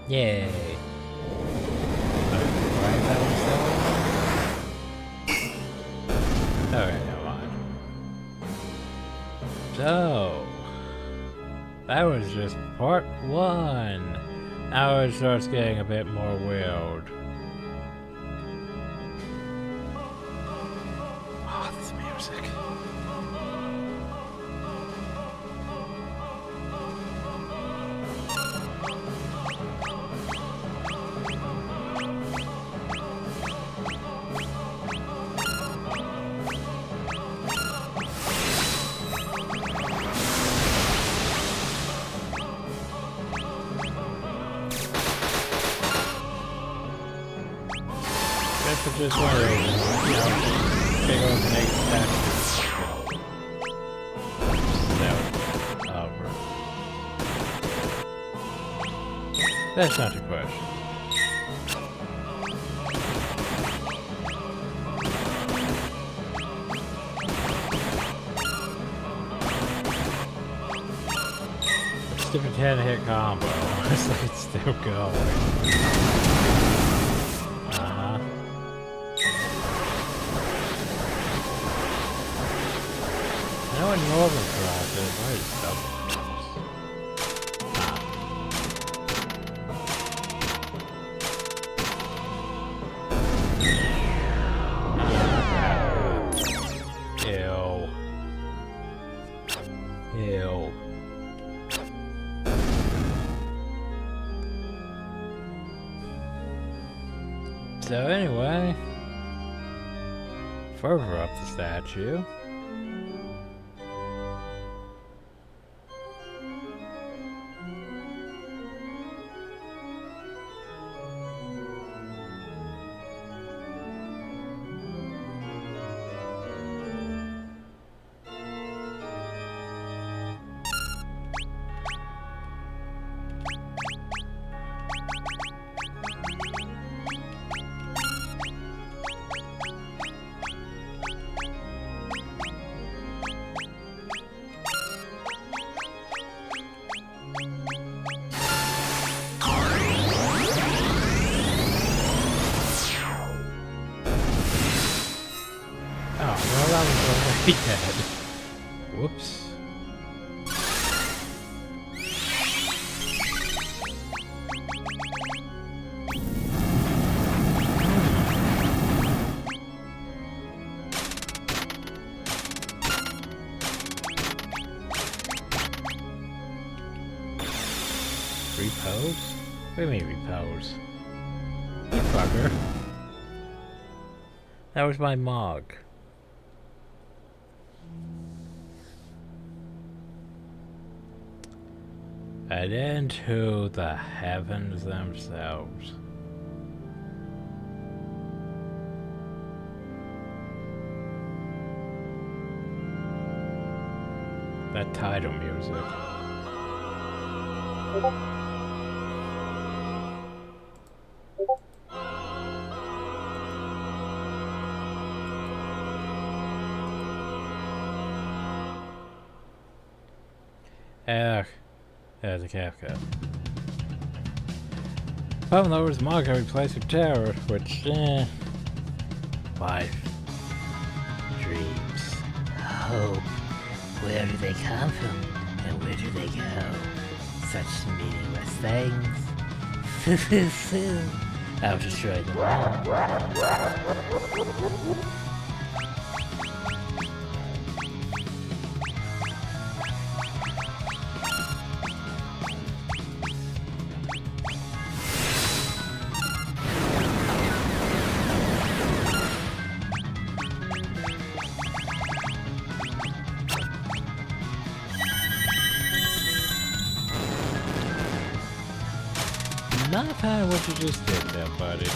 A: Yay. Alright, never mind. So, that was just part 1. Now it starts getting a bit more weird. Oh, this music. Just one of those, you know, big old snake statues. That's not your question. 10-hit combo. It's like it's still going. I know in Northern Cross it is double. Ew. So anyway, further up the statue. Dead. Whoops. Repose? What do you mean repose? You fucker. That was my mug. And into the heavens themselves. That title music. There's a Kefka. Pump lowers Mog I replaced with terror, which, life.
B: Dreams. Hope. Where do they come from? And where do they go? Such meaningless things. I'll destroy them all.
A: Not a fan of what you just did there, buddy.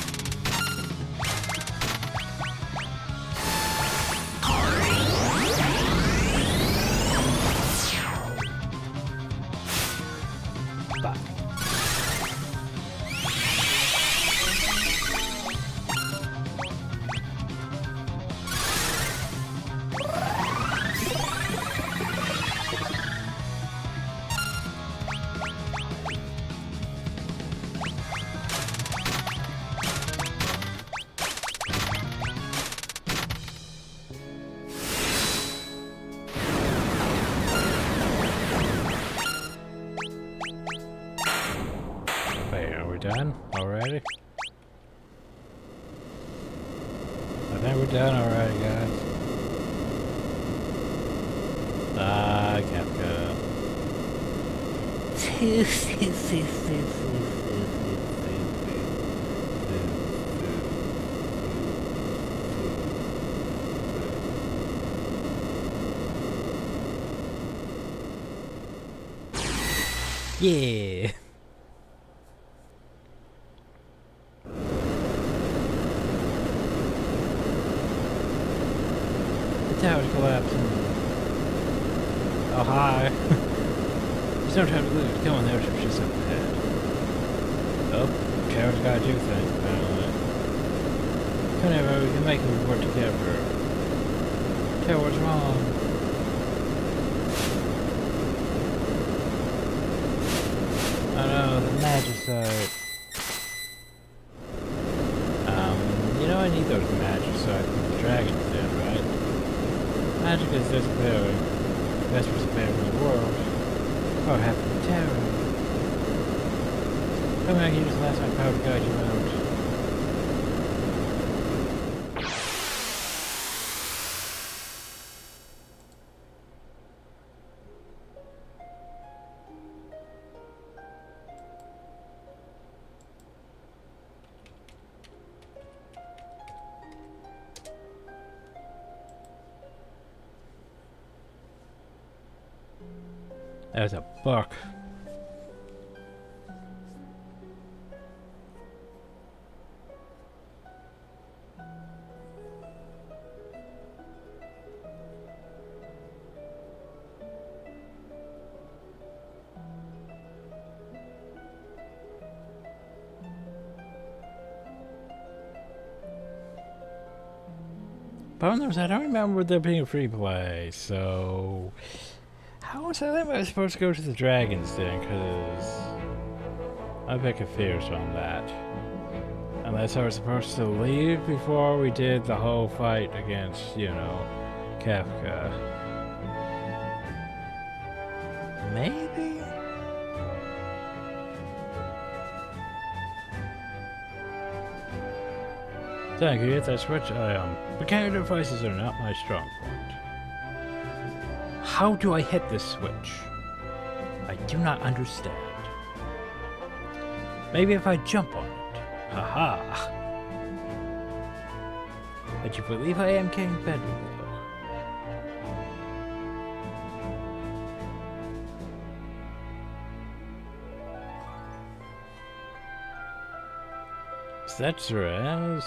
A: Bye. Done already? I think we're done already, guys. Kefka. Yeah. Tower's collapsing. Oh, hi. There's no time to lose. Come on, there's just up ahead. Oh, tower's gotta do things, apparently. Come here, we can make them work together. Tower's wrong. no, the magicite. You know I need those magicite from the dragons there, right? Magic is disappearing. Best disappearing from the world. Oh, happy terror. Come back, use last my power to guide you out. There's a buck. Problem is, I don't remember there being a free play, so how was I supposed to go to the dragons then? Because I'm a bit confused on that. Unless I was supposed to leave before we did the whole fight against, you know, Kefka. Maybe? Thank you, hit that switch. Mechanical devices are not my strong point. How do I hit this switch? I do not understand. Maybe if I jump on it. Haha. But you believe I am King Bedroom, though. Setsuras.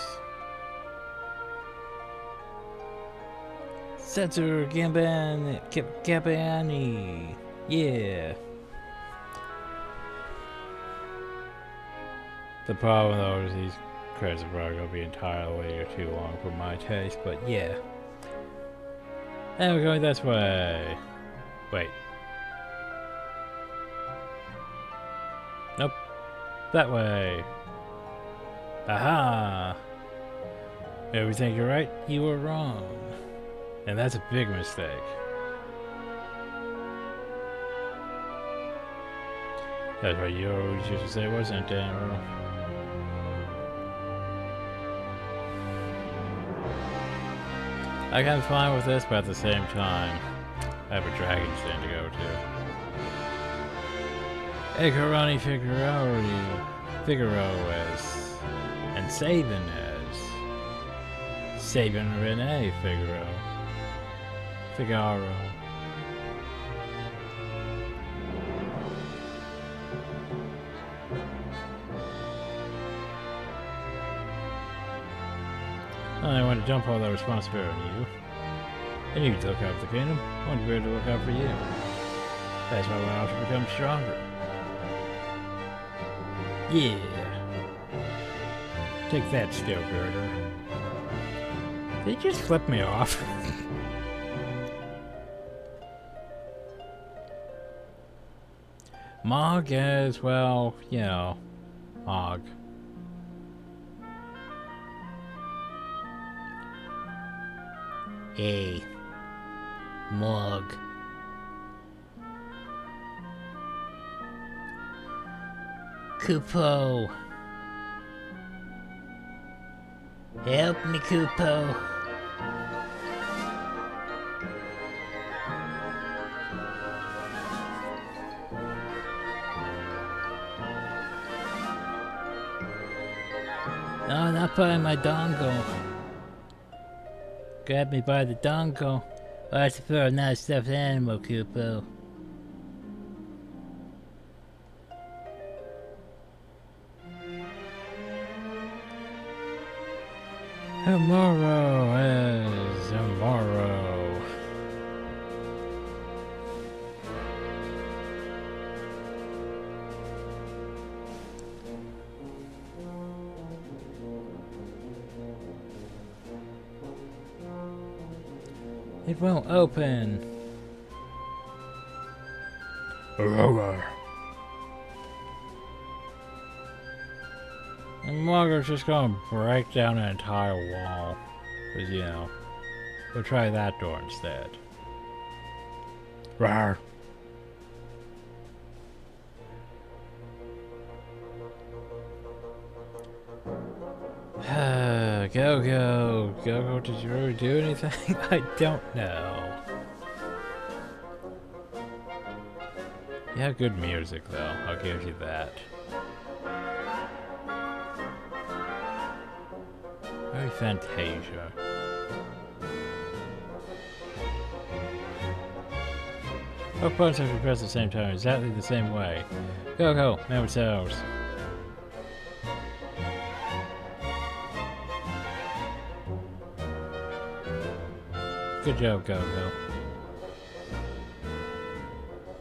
A: Setsu Gambani. Yeah. The problem though is these credits are probably gonna be entirely too long for my taste, but yeah. And we're going this way. Wait. Nope. That way. Aha! If we think you're right, you were wrong. And that's a big mistake. That's what you always used to say, wasn't it, Daniel? I can fine with this, but at the same time, I have a dragon's den to go to. Hey, Karani Figaro is, and Sabin is. Sabin Rene Figaro. I want to dump all that responsibility on you. I need to look out for the kingdom. I want to be able to look out for you. That's why I want to become stronger. Yeah. Take that, steel girder. Did you just flip me off? Mog as well, you know, Mog.
B: Hey, Mog. Kupo. Help me, Kupo. No, not by my dongle. Grab me by the dongle. Oh, I prefer not a stuffed animal, Kupo.
A: Tomorrow is tomorrow. It won't open. Margaret's just gonna break down an entire wall. Cause, you know, we'll try that door instead. Rawr. Go, did you really do anything? I don't know. You have good music though, I'll give you that. Very Fantasia. Both buttons have to be pressed at the same time, exactly the same way. Go, remember yourselves. Good job, Go.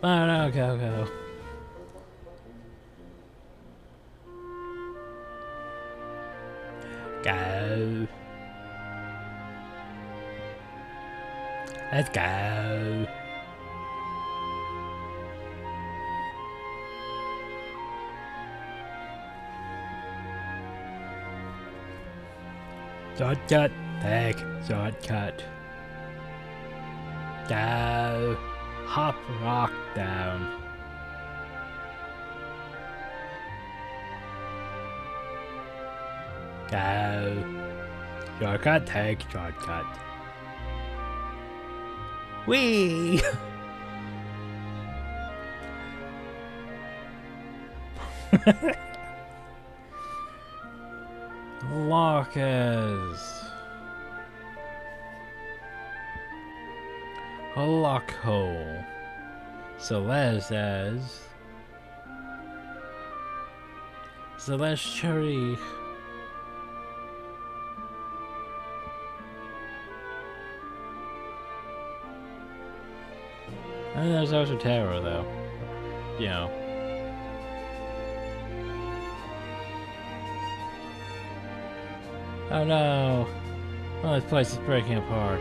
A: Oh no, Go. Go. Let's go. Shortcut, take shortcut. Go. Hop rock down. Go. Shortcut, take shortcut. Whee! Lockers. A lock hole. Celeste as Celeste Cherry. And there's also Terror though. You know. Oh no! Oh, this place is breaking apart.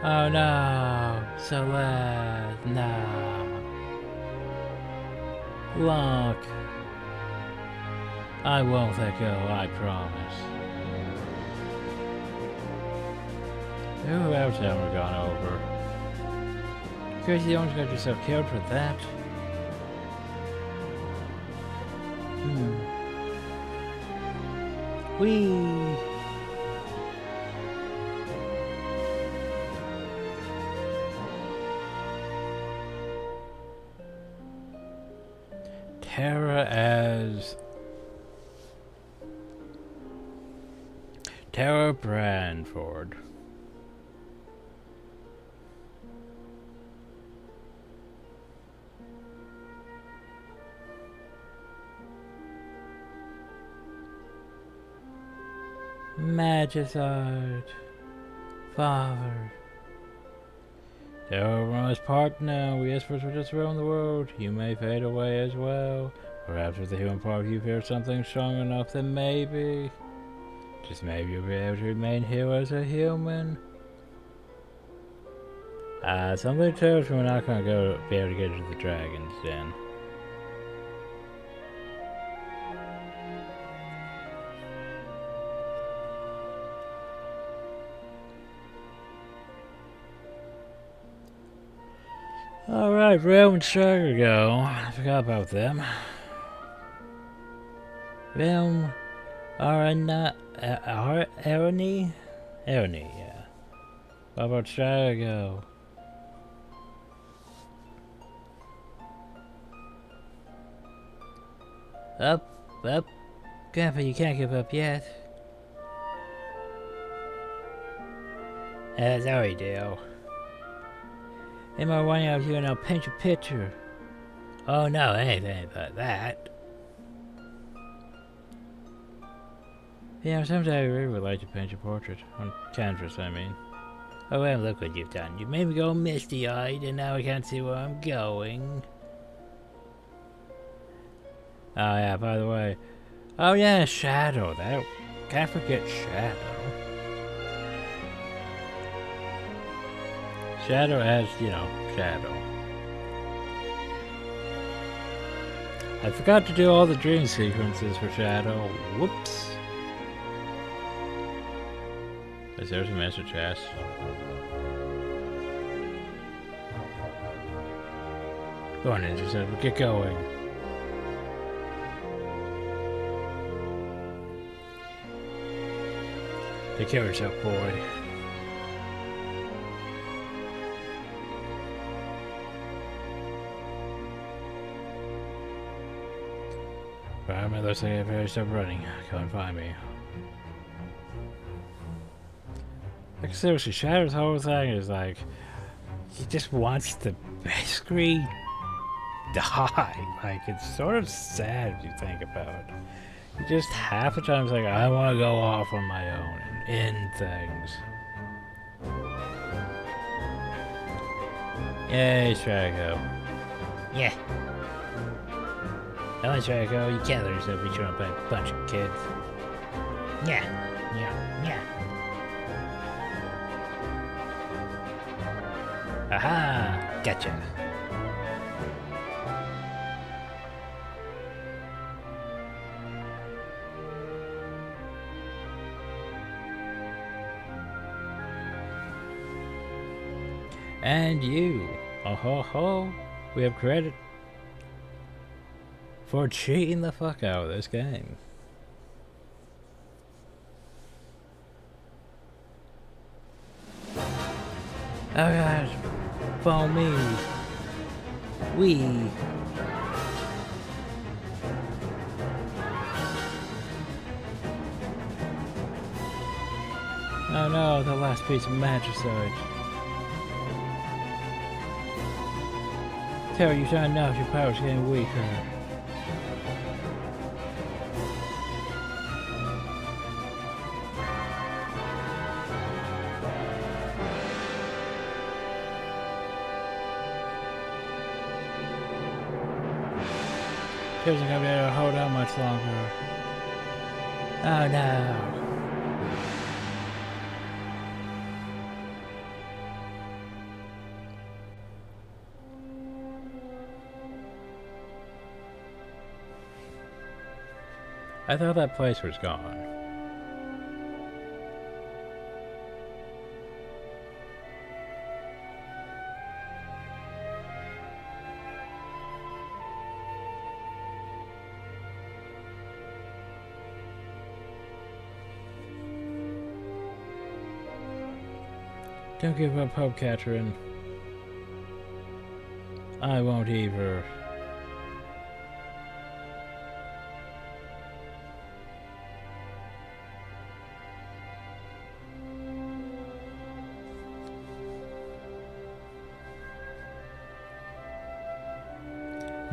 A: Oh no! Celeste, no! Lock! I won't let go, I promise. Who else have we gone over? Crazy, you almost got yourself killed for that. Whee! Tara Branford. Magicite. Father. Tara runs part now. We ask for just around the world. You may fade away as well. Perhaps with the human part you feel something strong enough that maybe, just maybe you'll be able to remain here as a human. Something tells me we're not gonna be able to get to the Dragon's Den. Alright, Realm and Striker go. I forgot about them. Realm, Arani, yeah. What about Striker go? Up. Grandpa, you can't give up yet. Sorry, Dale. Am I running out here and I'll paint your picture? Oh no, anything but that. Yeah, sometimes I really would like to paint your portrait. On canvas, I mean. Oh well, look what you've done. You made me go misty-eyed and now I can't see where I'm going. Oh yeah, by the way. Oh yeah, Shadow. That can't forget Shadow. Shadow as, you know, Shadow. I forgot to do all the dream sequences for Shadow. Whoops. Is there a master chest? Go on, Ninja Silver, get going. Take care of yourself, boy. Fireman looks like I've already stopped running. Come and find me. Like seriously, Shadow's whole thing is like he just wants to basically die. Like it's sort of sad if you think about it. He just half the time is like, I want to go off on my own and end things. Yay, Strago.
B: Yeah. Come on, Strago, you can't let yourself be thrown by a bunch of kids. Yeah. Aha! Gotcha.
A: And you. Oh ho ho. We have credit for cheating the fuck out of this game. Oh gosh. For me. We. Oh no, the last piece of magicite. Terry, you sound now if your power's getting weaker. She isn't gonna be able to hold out much longer. Oh no. I thought that place was gone. Don't give up hope, Catherine. I won't either.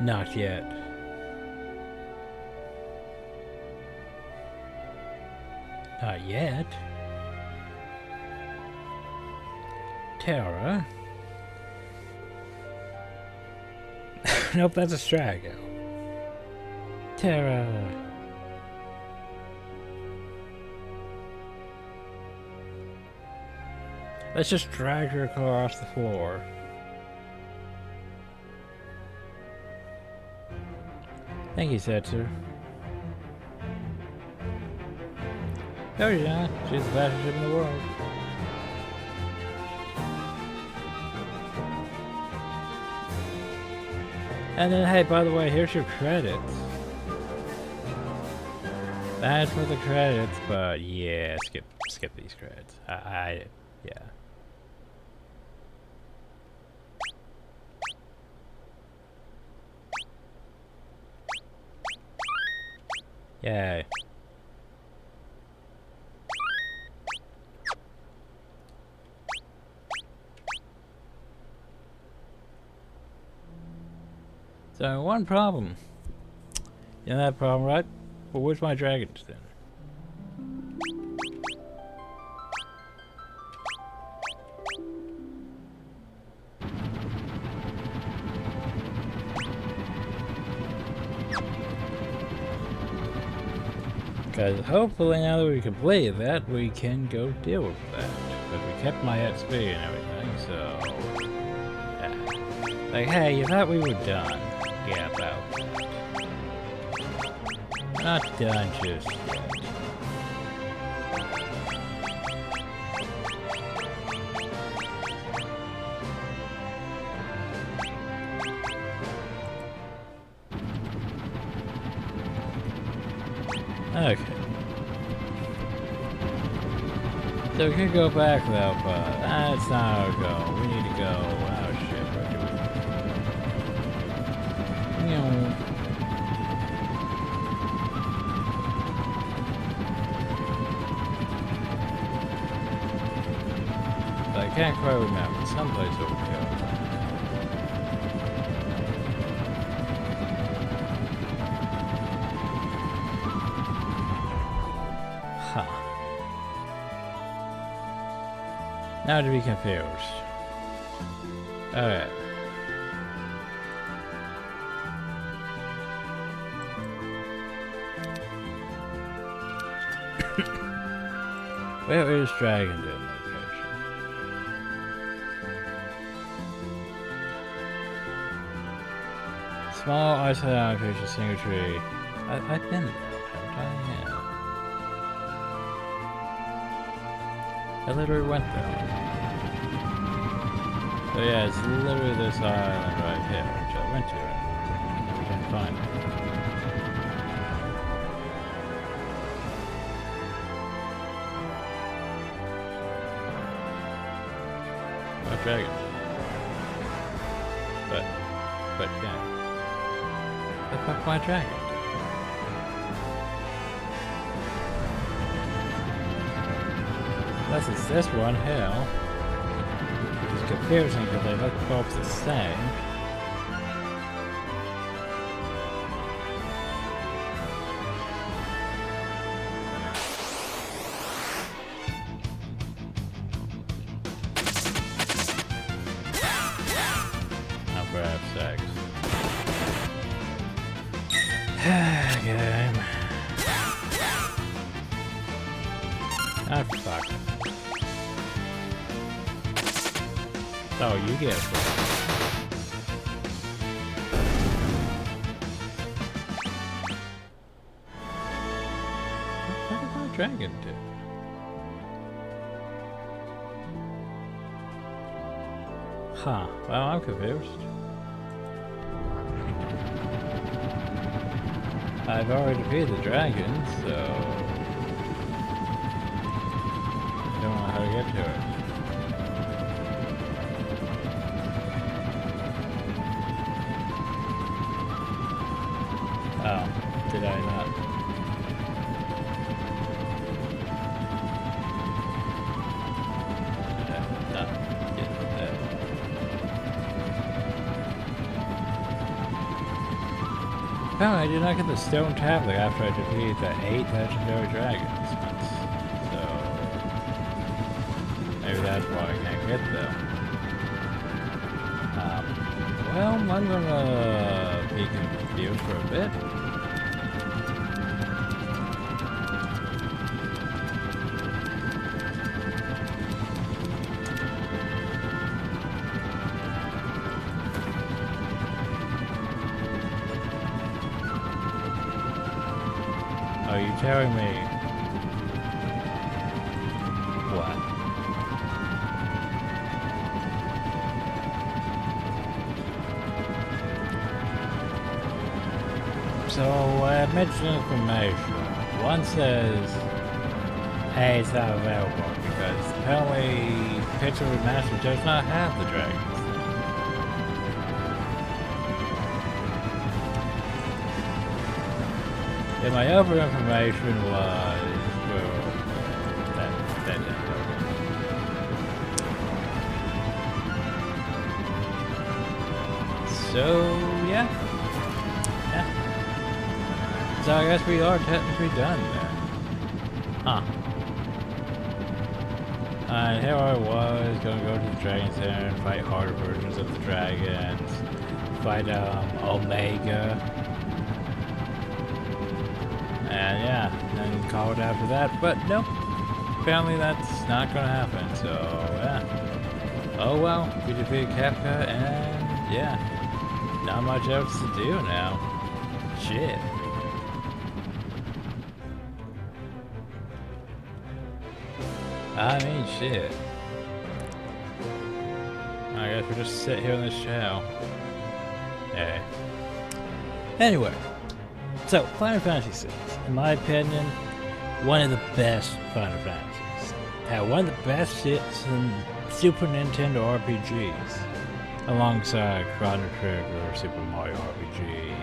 A: Not yet. Not yet. Terra? Nope, that's a Strago. Terra. Let's just drag her across the floor. Thank you, Setzer. Oh yeah, she's the fastest ship in the world. And then, hey, by the way, here's your credits. That's for the credits, but yeah, skip these credits. Yeah. Yay. So, one problem. You know that problem, right? Well, where's my dragons then? Because hopefully now that we completed that, we can go deal with that. But we kept my XP and everything, so... yeah. Like, hey, you thought we were done. Yeah, about that. Not done just yet. Okay. So we could go back though, but that's not how to go. We need to go. Oh shit, where do we? You know. But I can't quite remember. Someplace over here. Huh. Now to be confused. Okay. Where is Dragon Den location? Small isolated location, single tree. I've been there, haven't I? Yeah. I literally went there. So yeah, it's literally this island right here, which I went to. And we didn't find it. A dragon. But yeah. The fuck my dragon? Unless it's this one here. Which is confusing because they look both the same. Now perhaps sex. Game. Ah, fuck. Oh, you get it. What did my dragon do? Huh. Well, I'm confused. I've already defeated the dragon, so I don't know how to get to it. Oh, did I not? Did I not get that? Apparently I did not get the stone tablet after I defeated the 8 legendary dragons. So maybe that's why I can't get them. Well, I'm gonna be confused for a bit. Are you telling me what? So I have mentioned information. One says, hey, it's not available because apparently Pixel Remaster does not have the dragons. And my other information was, well, that didn't work. So, yeah. So I guess we are technically done there. Huh. And here I was, gonna go to the Dragon Center and fight harder versions of the dragons. Fight, Omega. And yeah, then call it after that, but nope. Apparently that's not gonna happen, so yeah. Oh well, we defeated Kefka, and yeah. Not much else to do now. Shit. I mean, shit. I guess we'll just sit here in this shell. Hey. Anyway, so Final Fantasy VI, in my opinion, one of the best Final Fantasies. Had one of the best hits in Super Nintendo RPGs, alongside Chrono Trigger, Super Mario RPG,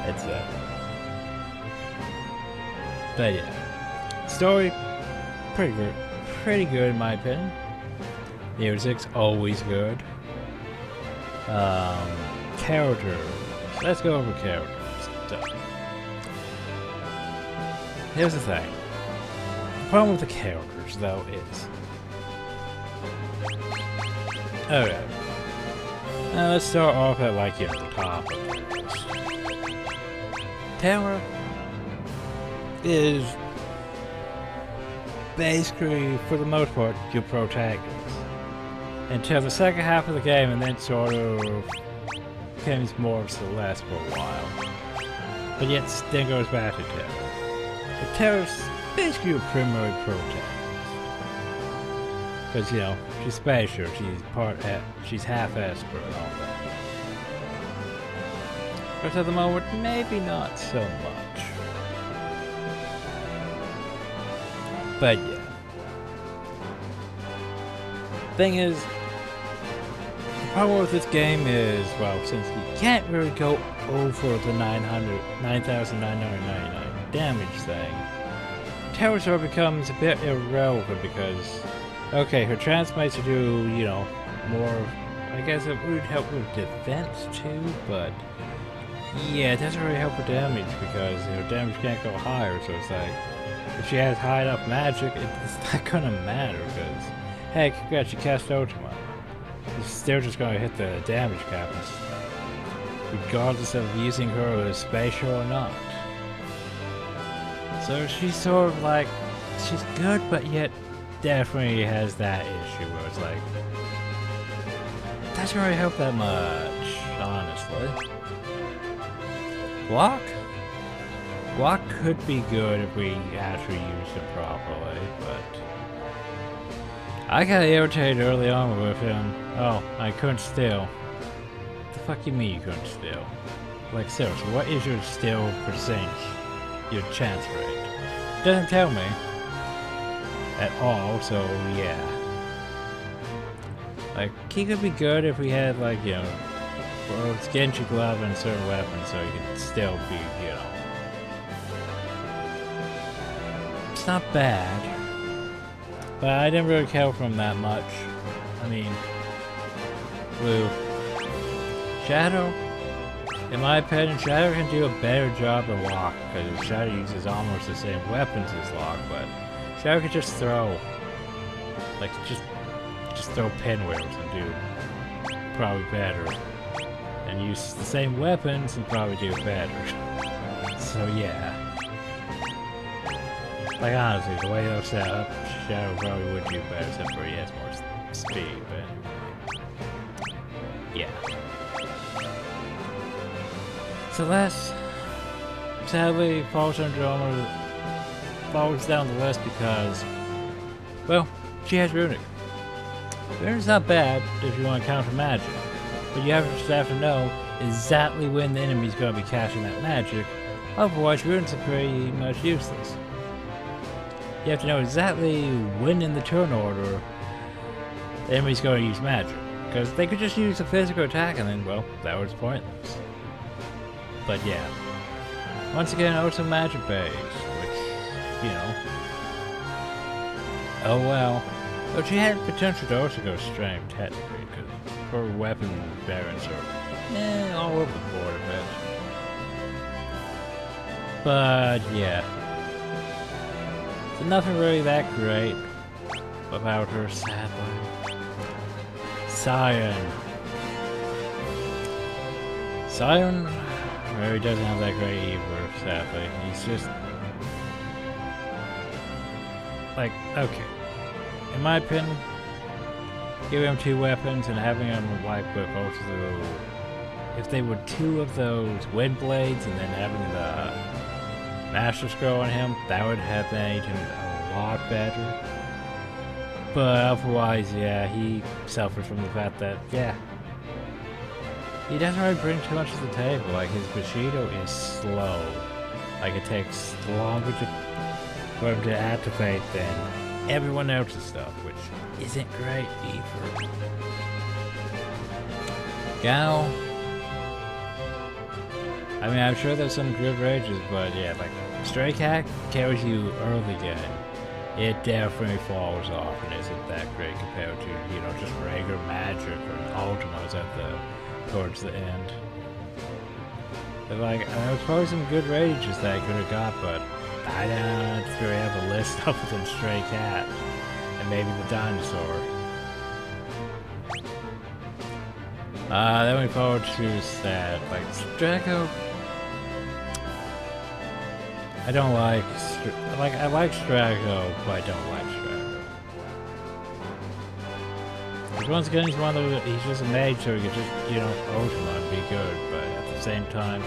A: etc. But yeah, story, pretty good in my opinion. Music's always good. Characters. Let's go over characters. So, here's the thing. The problem with the characters, though, is... Okay. Now let's start off at, like, the top of the list. Terra is basically, for the most part, your protagonist. Until the second half of the game, and then sort of becomes more of Celeste for a while. But yet, then goes back to Terra. But Terra's basically your primary protagonist. Because, you know, she's special, she's half Esper and all that. But at the moment, maybe not so much. But yeah. Thing is, the problem with this game is, well, since you can't really go over the 9,999 damage thing, Terra sort of becomes a bit irrelevant because, okay, her transmates to do, you know, more, I guess it would help with defense too, but yeah, it doesn't really help with damage because her damage can't go higher, so it's like, if she has high enough magic, it's not gonna matter because, hey, congrats, you cast Ultima. It's still just gonna hit the damage cap, regardless of using her as spatial or not. So she's sort of like, she's good, but yet definitely has that issue where it's like, doesn't really help that much, honestly. Block could be good if we actually used it properly, but I got irritated early on with him. Oh, I couldn't steal. What the fuck you mean you couldn't steal? Like, seriously, what is your steal percentage? Your chance rate? Doesn't tell me at all, so yeah. Like, he could be good if we had, like, you know, well, it's Genji glove and certain weapons, so you could still be, you know. It's not bad. But I didn't really care for him that much. I mean, Blue. Shadow, in my opinion, Shadow can do a better job than Locke, because Shadow uses almost the same weapons as Locke, but Shadow could just throw, like, just throw pinwheels and do probably better, and use the same weapons and probably do better. So yeah. Like, honestly, the way they're set up, Shadow probably would do better, except for he has more speed, but anyway. Yeah. Celeste, sadly, falls down the list because, well, she has Runic. Runic's not bad if you want to counter magic, but you just have to know exactly when the enemy's going to be casting that magic, otherwise Runic's pretty much useless. You have to know exactly when in the turn order the enemy's going to use magic. Because they could just use a physical attack and then, well, that was pointless. But yeah. Once again, also magic based, which, you know. Oh well. But she had potential to also go strength, technically, because her weapon variants are all over the board a bit. But yeah. So nothing really that great about her, sadly. Scion really doesn't have that great either, sadly. He's just... like, okay. In my opinion, giving him 2 weapons and having him wipe with both of those... if they were 2 of those wind blades and then having the Master Scroll on him, that would have made him a lot better. But otherwise, yeah, he suffers from the fact that, yeah, he doesn't really bring too much to the table. Like, his Bushido is slow. Like, it takes longer for him to activate than everyone else's stuff, which isn't great either. Gal, I mean, I'm sure there's some good rages, but yeah, like, Stray Cat carries you early game. It definitely falls off and isn't that great compared to, you know, just regular magic or Ultimas towards the end. But like, there's probably some good rages that I could have got, but I don't really have a list other than Stray Cat and maybe the dinosaur. Then we forward to that, like, Draco. I don't like, I like Strago, but I don't like Strago. Because once again, he's one of those, he's just a mage, so he could just, you know, Ultima and be good, but at the same time,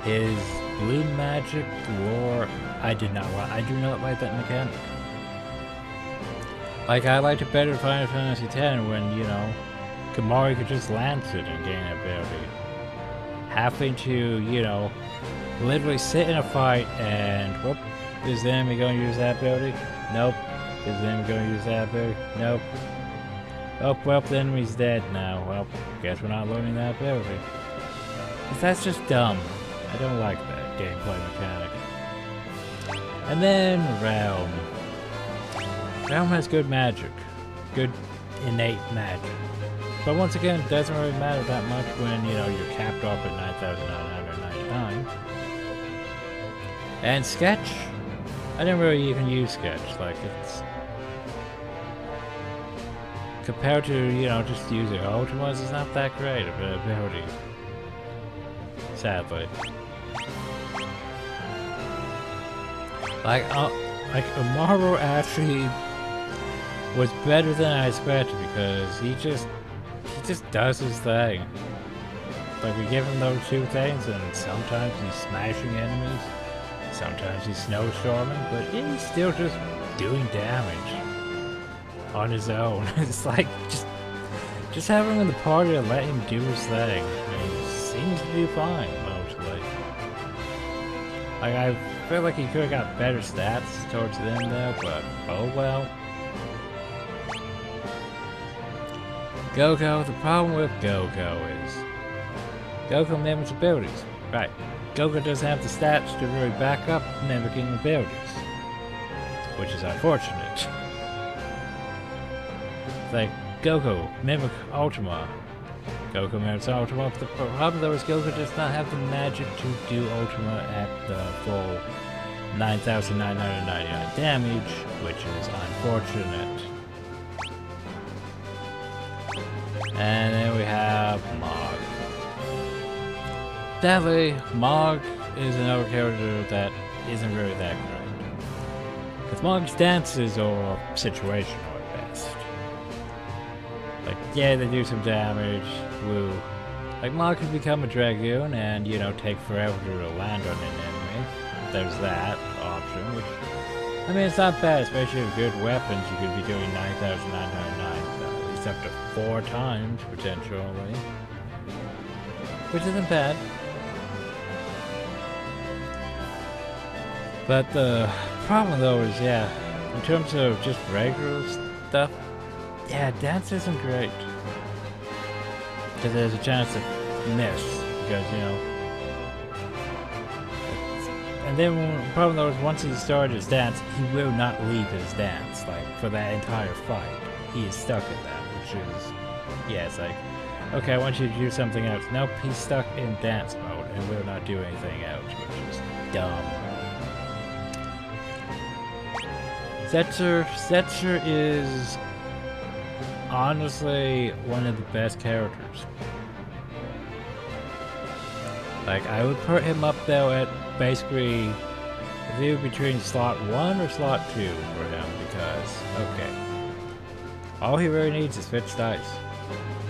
A: his blue magic lore, I do not like that mechanic. Like, I liked it better in Final Fantasy X when, you know, Kamari could just lance it and gain ability. Having to, you know, literally sit in a fight and, whoop, is the enemy going to use that ability? Nope. Is the enemy going to use that ability? Nope. Oh, well, the enemy's dead now. Well, guess we're not learning that ability. Because that's just dumb. I don't like that gameplay mechanic. And then Realm. Realm has good magic. Good innate magic. But once again, it doesn't really matter that much when, you know, you're capped off at 9,999. And Sketch, I didn't really even use Sketch. Like, it's compared to, you know, just using Ultimas, it's not that great of an ability. Sadly. Like Amaru actually was better than I expected because he just does his thing. Like, we give him those two things, and sometimes he's smashing enemies, sometimes he's snowstorming, but he's still just doing damage on his own. It's like, just have him in the party and let him do his thing. And he seems to do fine, mostly. Like, I feel like he could have got better stats towards the end there, but oh well. Goku, the problem with Goku is Goku mimics abilities. Right. Goku doesn't have the stats to really back up mimicking abilities, which is unfortunate. Like, Goku, mimic Ultima. Goku mimics Ultima. The problem though is Goku does not have the magic to do Ultima at the full 9,999 damage, which is unfortunate. And then we have Mog. Sadly, Mog is another character that isn't really that great. Because Mog's dances are situational at best. Like, yeah, they do some damage, woo. Like, Mog can become a Dragoon and, you know, take forever to land on an enemy. There's that option, which, I mean, it's not bad, especially with good weapons. You could be doing 9,999, at least up to 4 times, potentially. Which isn't bad. But the problem though is, yeah, in terms of just regular stuff, yeah, dance isn't great. Because there's a chance to miss, because, you know. And then the problem though is once he started his dance, he will not leave his dance, like, for that entire fight. He is stuck in that, which is, yeah, it's like, okay, I want you to do something else. Nope, he's stuck in dance mode and will not do anything else, which is dumb. Setzer is honestly one of the best characters. Like, I would put him up though at basically either between slot 1 or slot 2 for him because, okay, all he really needs is fixed dice.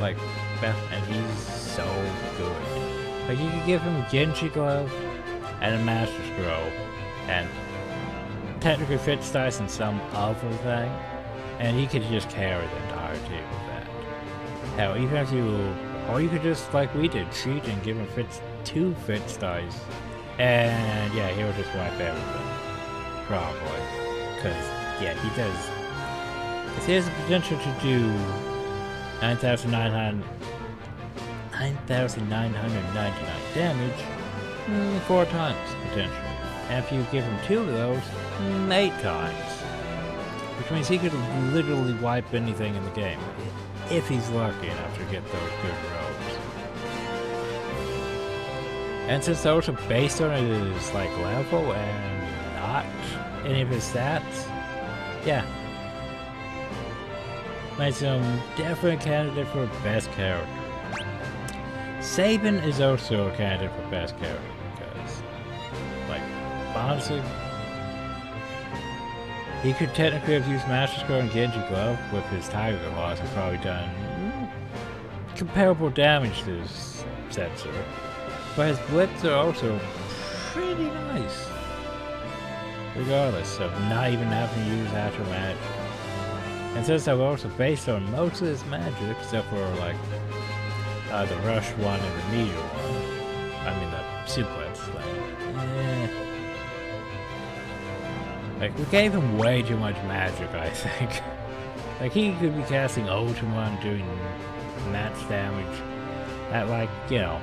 A: Like, and he's so good. Like, you could give him a Genji Glove and a Master Scroll, and technically fits dice in some other thing, and he could just carry the entire team with that. Hell, even if you, or you could just, like we did, cheat and give him two fits dice, and yeah, he'll just wipe everything. Probably. Because, yeah, he does. Because he has the potential to do 9,999 damage 4 times, potentially. And if you give him 2 of those, 8 times. Which means he could literally wipe anything in the game. If he's lucky enough to get those good rolls. And since those are based on his, like, level and not any of his stats, yeah. Makes him definitely a candidate for best character. Sabin is also a candidate for best character because, like, honestly, he could technically have used Master Scroll and Genji Glove with his Tiger Claws and probably done comparable damage to his Setzer. But his Blitz are also pretty nice. Regardless of not even having to use actual magic. And since they're also based on most of his magic, except for like the Rush one and the Meteor one. I mean the Suplex thing. Like, we gave him way too much magic, I think. Like, he could be casting Ultimate doing max damage at like, you know,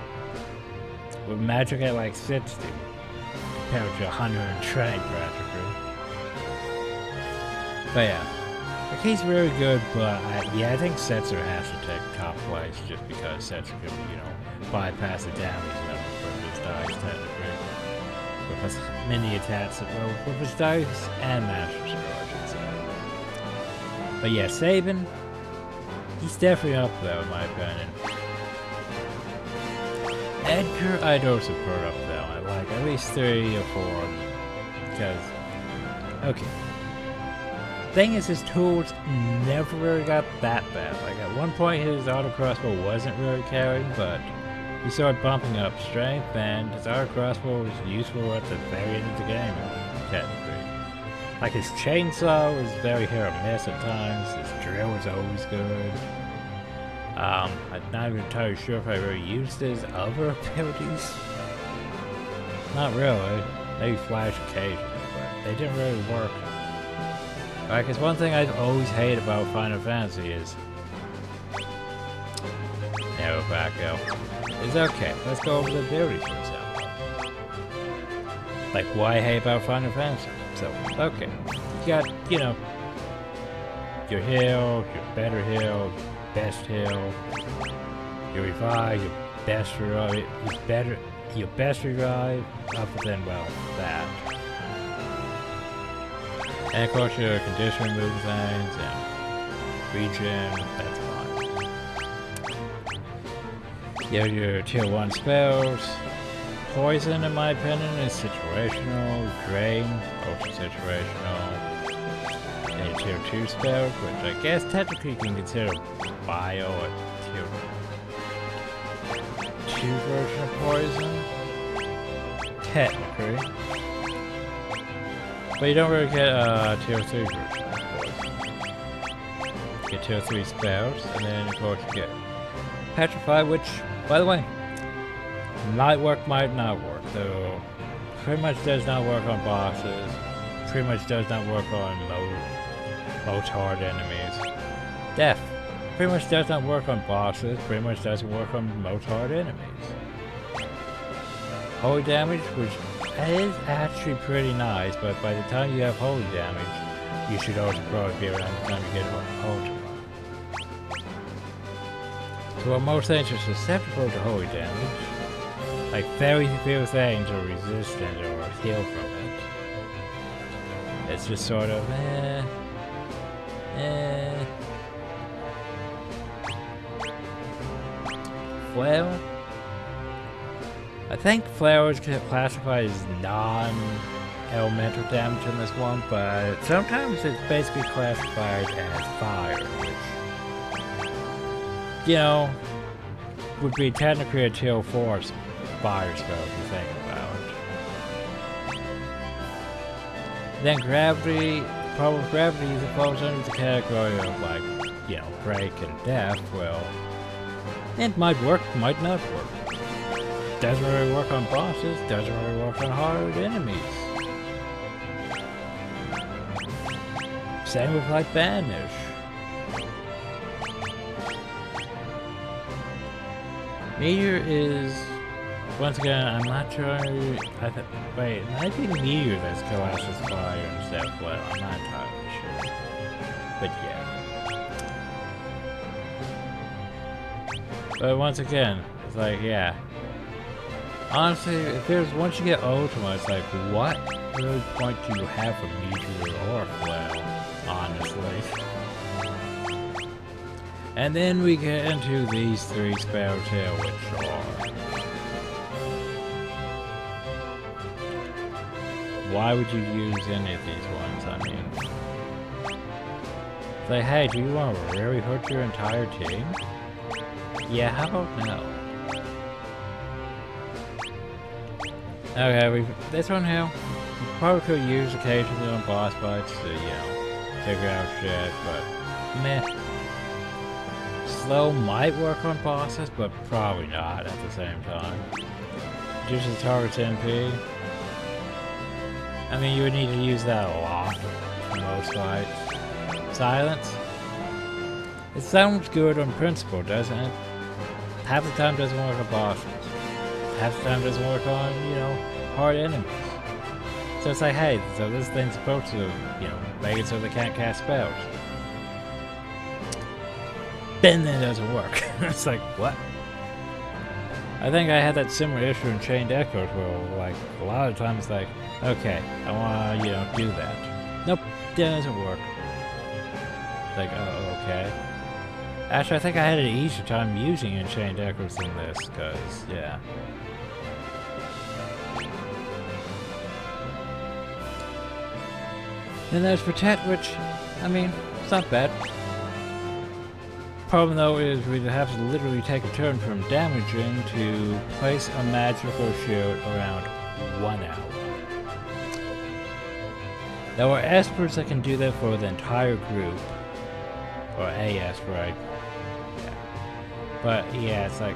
A: with magic at like 60 compared to 120 practically. But yeah, like, he's really good, but yeah, I think Setzer has to take top place just because Setzer can, you know, bypass the damage level from his dice technically. With as many attacks, well, with his dice and Master Scroll, I should say. But yeah, Sabin, he's definitely up there in my opinion. Edgar, I'd also put up there. I like at least 3 or 4. Because, okay. Thing is, his tools never really got that bad. Like, at one point, his auto crossbow wasn't really carrying, but he started bumping up strength, and his auto crossbow was useful at the very end of the game, technically. Like, his chainsaw was very hit or miss at times. His drill was always good. I'm not even entirely sure if I really used his other abilities. Not really. Maybe flash occasionally, but they didn't really work. Like, it's one thing I've always hated about Final Fantasy is... No, back out. It's okay. Let's go over the abilities for example. Like, why I hate about Final Fantasy. So, okay. You got, you know, your heal, your better heal, your best heal, your revive, your best revive, your best revive, other than, well, that. And of course your condition move things and regen, that's fine. You have your tier 1 spells. Poison, in my opinion, is situational. Drain, also situational. And your tier 2 spells, which I guess technically you can consider bio a tier 2 version of poison. Technically. But you don't really get a tier 3 version of poison. You get tier 3 spells, and then of course you get Petrify, which, by the way, might work, might not work, though pretty much does not work on bosses, pretty much does not work on most hard enemies. Death pretty much does not work on bosses, pretty much doesn't work on most hard enemies. Holy damage, which is actually pretty nice, but by the time you have holy damage, you should also probably be around the time you get ultimate. So while most things are susceptible to holy damage, like very few things are resistant or heal from it. It's just sort of Flail? I think Flail is classified as non-elemental damage in this one, but sometimes it's basically classified as fire, which, you know, would be technically a tier 4 fire spell if you think about it. Then gravity, problem with gravity is it falls under the category of like, you know, break and death. Well, it might work, might not work. Doesn't really work on bosses, doesn't really work on hard enemies. Same with like Banish. Meteor is, once again, I'm not sure. Wait, it might be Meteor that's Colossus Fire instead of Blood. I'm not entirely sure. But yeah. But once again, it's like, yeah. Honestly, if there's, once you get Ultima, it's like, what really point do you have for Meteor or Flail? Honestly. And then we get into these three spells here, which are... Why would you use any of these ones? I mean... Say, hey, do you want to really hurt your entire team? Yeah, how about no? Okay, this one here, we probably could use occasionally on boss fights to, you know, figure out shit, but meh. Slow might work on bosses, but probably not at the same time. Reduces the target's MP. I mean, you would need to use that a lot for most fights. Silence. It sounds good on principle, doesn't it? Half the time doesn't work on bosses. Half the time doesn't work on, you know, hard enemies. So it's like, hey, so this thing's supposed to, you know, make it so they can't cast spells. Then it doesn't work. It's like, what? I think I had that similar issue in Chained Echoes where, like, a lot of times, like, okay, I want to, you know, do that. Nope, that doesn't work. Like, oh, okay. Actually, I think I had an easier time using Chained Echoes than this, because, yeah. Then there's Protect, which, I mean, it's not bad. Problem though is we'd have to literally take a turn from damaging to place a magical shield around 1 hour. There are Espers that can do that for the entire group. Or a Esper, right? Yeah. But yeah, it's like...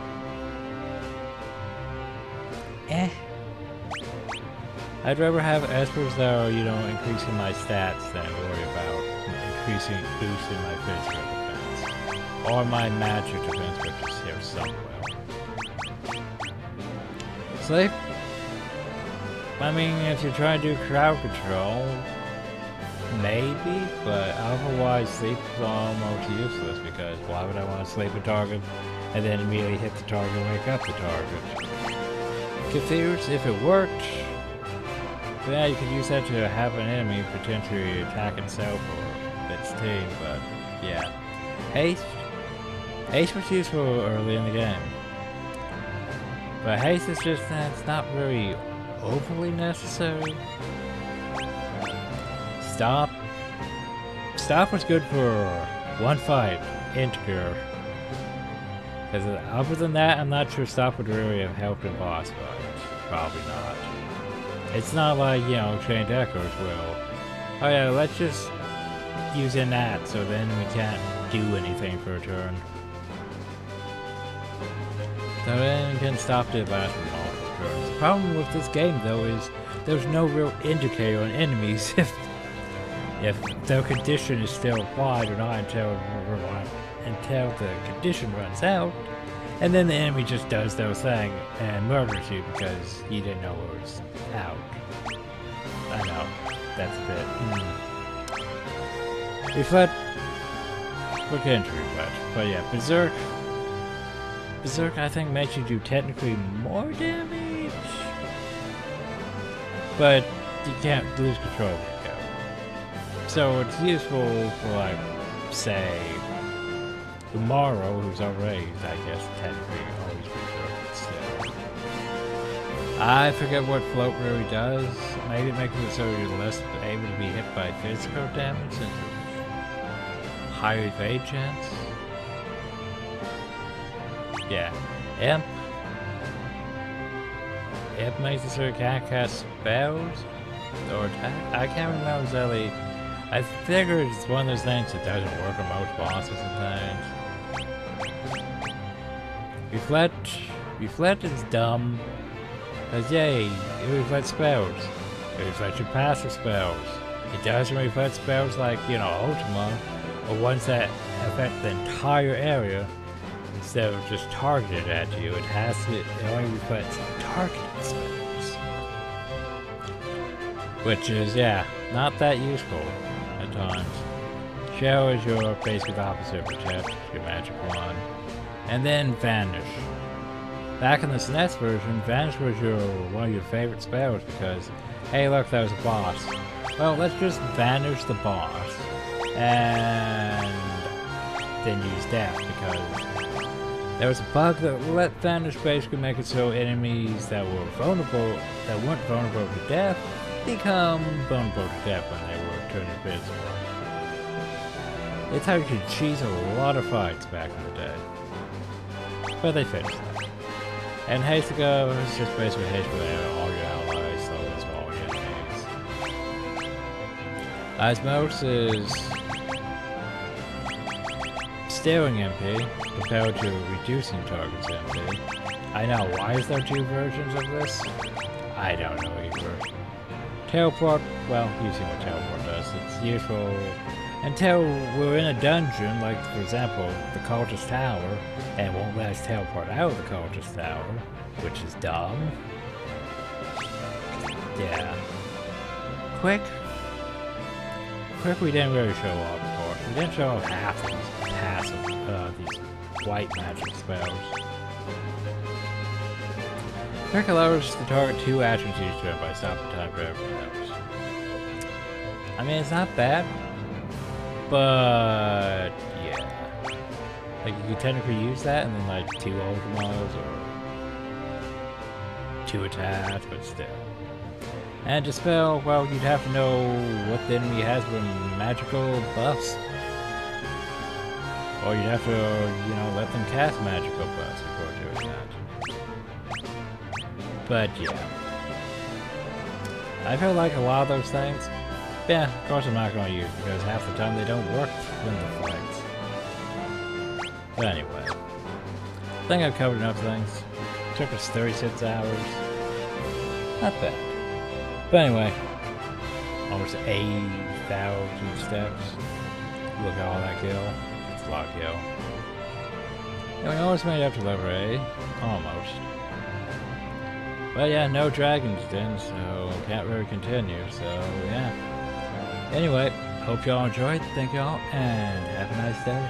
A: I'd rather have Espers that are, you know, increasing my stats than worry about boosting my physical defense. Or my magic defense, which is here somewhere. Sleep? I mean, if you're trying to do crowd control, maybe, but otherwise sleep is almost useless because why would I want to sleep a target and then immediately hit the target and wake up the target? Confused, if it worked, yeah, you could use that to have an enemy potentially attack itself or its team, but yeah. Haste? Haste was useful early in the game. But haste is just that it's not really overly necessary. Stop. Stop was good for one fight, Integer. Because other than that, I'm not sure Stop would really have helped in boss fights. Probably not. It's not like, you know, Chained Echoes will. Oh yeah, let's just use in that so then we can't do anything for a turn. So then we can stop the blast from multiple turns. The problem with this game though is there's no real indicator on enemies if their condition is still applied or not until the condition runs out. And then the enemy just does their thing and murders you because you didn't know it was out. I know, that's a bit... Reflect... Look into Reflect. But yeah, Berserk... Berserk, I think, makes you do technically more damage. But you can't lose control of it, go. So it's useful for, like, say... Tomorrow, who's already, I guess, technically always Berserk still. I forget what Float really does. Maybe it makes it so you're less able to be hit by physical damage and higher evade chance. Yeah. Imp makes it so you can't cast spells. or attack. I can't remember exactly. I figured it's one of those things that doesn't work on most bosses and things. Reflect is dumb. Because yay, it reflects spells. It reflects your passive spells. It doesn't reflect spells like, you know, Ultima, or ones that affect the entire area instead of just targeted at you. It only reflects targeted spells. Which is, yeah, not that useful at times. Shell is your basically the opposite of Protect, your magic wand. And then Vanish. Back in the SNES version, Vanish was one of your favorite spells because, hey look, that was a boss. Well, let's just vanish the boss and then use that because there was a bug that let Vanish basically make it so enemies that weren't vulnerable to death become vulnerable to death when they were turned invisible. It's how you could cheese a lot of fights back in the day. But they fixed that. And haste ago is just basically haste with all your allies, so that's all your enemies. Osmosis is stealing MP compared to reducing targets MP. I know, why is there two versions of this? I don't know either. Teleport, well, you've seen what teleport does. It's useful until we're in a dungeon, like for example, the Cultist Tower, and it won't let us teleport out of the Cultist Tower, which is dumb. Yeah. Quick we didn't really show off, of course. We didn't show off half of these passive, these white magic spells. Quick allows us to target 2 actions each turn by stopping time for everyone else. I mean, it's not bad. But yeah, like you could technically use that and then like 2 Ultimas or 2 attacks, but still. And Dispel, well, you'd have to know what the enemy has with magical buffs, or you'd have to, you know, let them cast magical buffs before doing that. But yeah, I feel like a lot of those things. Yeah, of course I'm not going to use it because half the time they don't work in the fights. But anyway, I think I've covered enough things. It took us 36 hours. Not bad. But anyway, almost 8,000 steps. Look at all that kill. It's a lot of kill. And we almost made it up to level 8. Almost. But yeah, no dragons then, so can't really continue, so yeah. Anyway, hope y'all enjoyed. Thank y'all, and have a nice day.